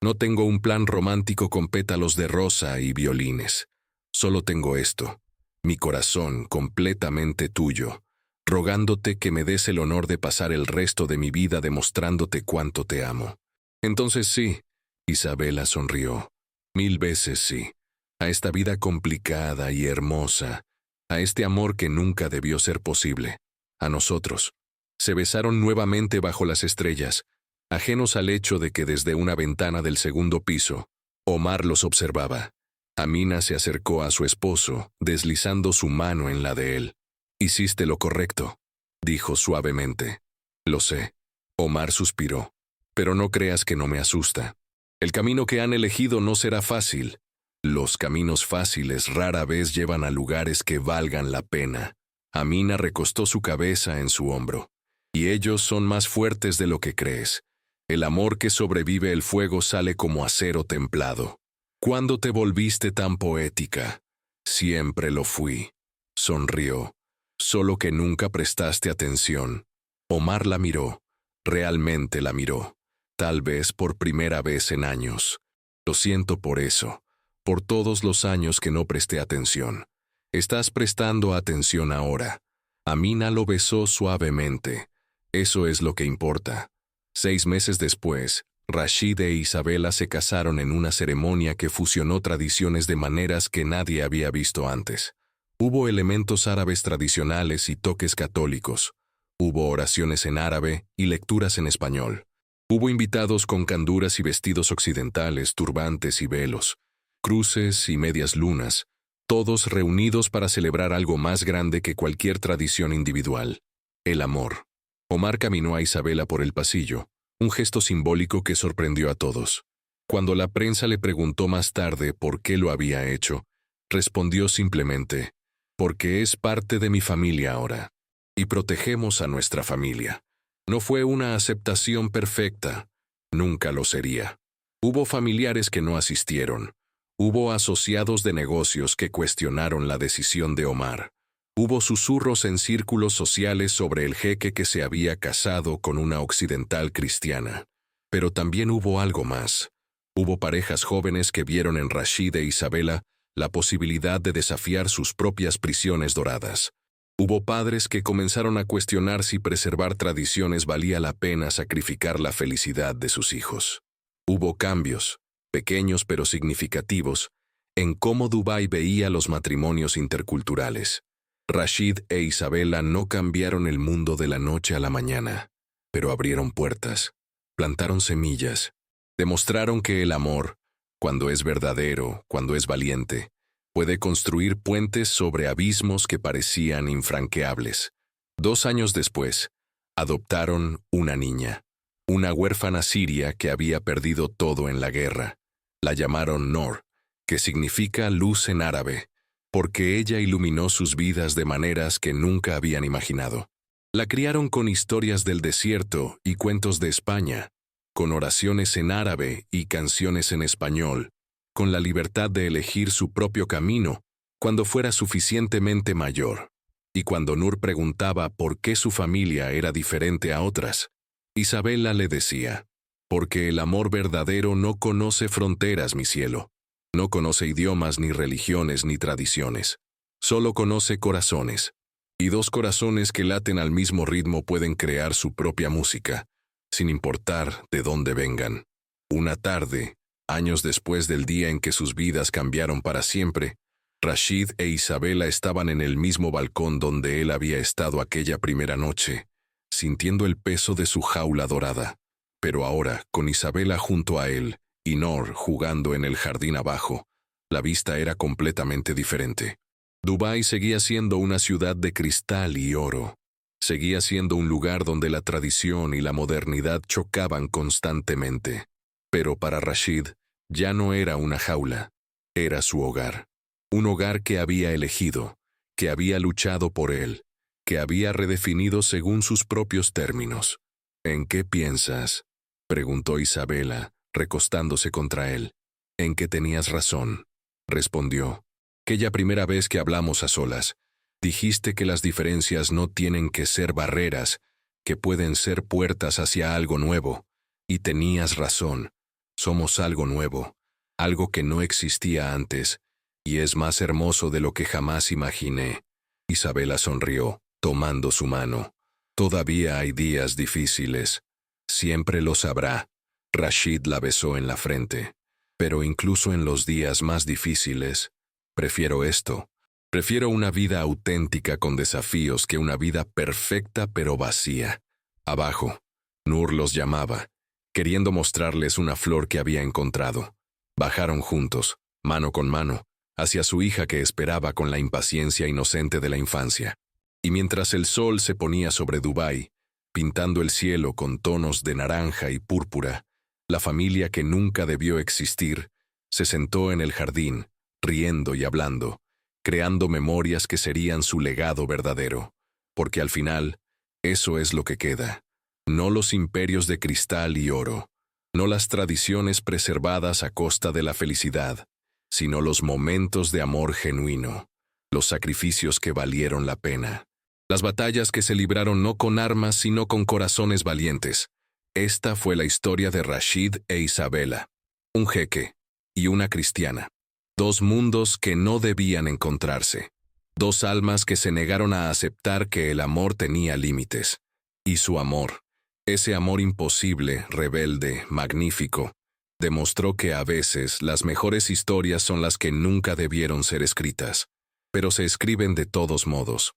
«No tengo un plan romántico con pétalos de rosa y violines. Solo tengo esto, mi corazón completamente tuyo, rogándote que me des el honor de pasar el resto de mi vida demostrándote cuánto te amo». «Entonces sí», Isabela sonrió. «1000 veces sí. A esta vida complicada y hermosa, a este amor que nunca debió ser posible, a nosotros». Se besaron nuevamente bajo las estrellas, ajenos al hecho de que desde una ventana del segundo piso, Omar los observaba. Amina se acercó a su esposo, deslizando su mano en la de él. «Hiciste lo correcto», dijo suavemente. «Lo sé». Omar suspiró. «Pero no creas que no me asusta. El camino que han elegido no será fácil. Los caminos fáciles rara vez llevan a lugares que valgan la pena». Amina recostó su cabeza en su hombro. «Y ellos son más fuertes de lo que crees. El amor que sobrevive el fuego sale como acero templado. ¿Cuándo te volviste tan poética?» «Siempre lo fui», sonrió. «Solo que nunca prestaste atención». Omar la miró. Realmente la miró. Tal vez por primera vez en años. «Lo siento por eso. Por todos los años que no presté atención. Estás prestando atención ahora». Amina lo besó suavemente. «Eso es lo que importa». 6 meses después, Rashid e Isabela se casaron en una ceremonia que fusionó tradiciones de maneras que nadie había visto antes. Hubo elementos árabes tradicionales y toques católicos. Hubo oraciones en árabe y lecturas en español. Hubo invitados con canduras y vestidos occidentales, turbantes y velos, cruces y medias lunas, todos reunidos para celebrar algo más grande que cualquier tradición individual: el amor. Omar caminó a Isabela por el pasillo, un gesto simbólico que sorprendió a todos. Cuando la prensa le preguntó más tarde por qué lo había hecho, respondió simplemente: «Porque es parte de mi familia ahora, y protegemos a nuestra familia». No fue una aceptación perfecta, nunca lo sería. Hubo familiares que no asistieron. Hubo asociados de negocios que cuestionaron la decisión de Omar. Hubo susurros en círculos sociales sobre el jeque que se había casado con una occidental cristiana. Pero también hubo algo más. Hubo parejas jóvenes que vieron en Rashid e Isabela la posibilidad de desafiar sus propias prisiones doradas. Hubo padres que comenzaron a cuestionar si preservar tradiciones valía la pena sacrificar la felicidad de sus hijos. Hubo cambios, pequeños pero significativos, en cómo Dubái veía los matrimonios interculturales. Rashid e Isabela no cambiaron el mundo de la noche a la mañana, pero abrieron puertas, plantaron semillas, demostraron que el amor, cuando es verdadero, cuando es valiente, puede construir puentes sobre abismos que parecían infranqueables. 2 años después, adoptaron una niña, una huérfana siria que había perdido todo en la guerra. La llamaron Noor, que significa luz en árabe, porque ella iluminó sus vidas de maneras que nunca habían imaginado. La criaron con historias del desierto y cuentos de España, con oraciones en árabe y canciones en español, con la libertad de elegir su propio camino cuando fuera suficientemente mayor. Y cuando Noor preguntaba por qué su familia era diferente a otras, Isabela le decía: Porque el amor verdadero no conoce fronteras, mi cielo. No conoce idiomas, ni religiones, ni tradiciones. Solo conoce corazones. Y dos corazones que laten al mismo ritmo pueden crear su propia música, sin importar de dónde vengan. Una tarde, años después del día en que sus vidas cambiaron para siempre, Rashid e Isabela estaban en el mismo balcón donde él había estado aquella primera noche, sintiendo el peso de su jaula dorada. Pero ahora, con Isabela junto a él y Noor jugando en el jardín abajo, la vista era completamente diferente. Dubái seguía siendo una ciudad de cristal y oro. Seguía siendo un lugar donde la tradición y la modernidad chocaban constantemente. Pero para Rashid, ya no era una jaula, era su hogar. Un hogar que había elegido, que había luchado por él, que había redefinido según sus propios términos. ¿En qué piensas?, preguntó Isabela, recostándose contra él. En que tenías razón, respondió. Aquella primera vez que hablamos a solas, dijiste que las diferencias no tienen que ser barreras, que pueden ser puertas hacia algo nuevo. Y tenías razón. Somos algo nuevo, algo que no existía antes, y es más hermoso de lo que jamás imaginé. Isabela sonrió, tomando su mano. Todavía hay días difíciles. Siempre lo sabrá. Rashid la besó en la frente. Pero incluso en los días más difíciles, prefiero esto. Prefiero una vida auténtica con desafíos que una vida perfecta pero vacía. Abajo, Noor los llamaba, queriendo mostrarles una flor que había encontrado. Bajaron juntos, mano con mano, hacia su hija que esperaba con la impaciencia inocente de la infancia. Y mientras el sol se ponía sobre Dubái, pintando el cielo con tonos de naranja y púrpura, la familia que nunca debió existir se sentó en el jardín, riendo y hablando, creando memorias que serían su legado verdadero. Porque al final, eso es lo que queda. No los imperios de cristal y oro, no las tradiciones preservadas a costa de la felicidad, sino los momentos de amor genuino, los sacrificios que valieron la pena, las batallas que se libraron no con armas sino con corazones valientes. Esta fue la historia de Rashid e Isabela, un jeque y una cristiana. Dos mundos que no debían encontrarse. Dos almas que se negaron a aceptar que el amor tenía límites. Y su amor, ese amor imposible, rebelde, magnífico, demostró que a veces las mejores historias son las que nunca debieron ser escritas. Pero se escriben de todos modos.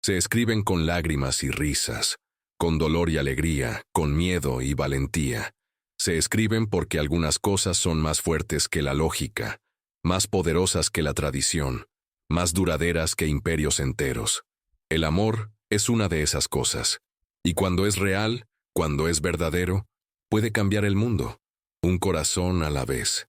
Se escriben con lágrimas y risas, con dolor y alegría, con miedo y valentía. Se escriben porque algunas cosas son más fuertes que la lógica, más poderosas que la tradición, más duraderas que imperios enteros. El amor es una de esas cosas. Y cuando es real, cuando es verdadero, puede cambiar el mundo. Un corazón a la vez.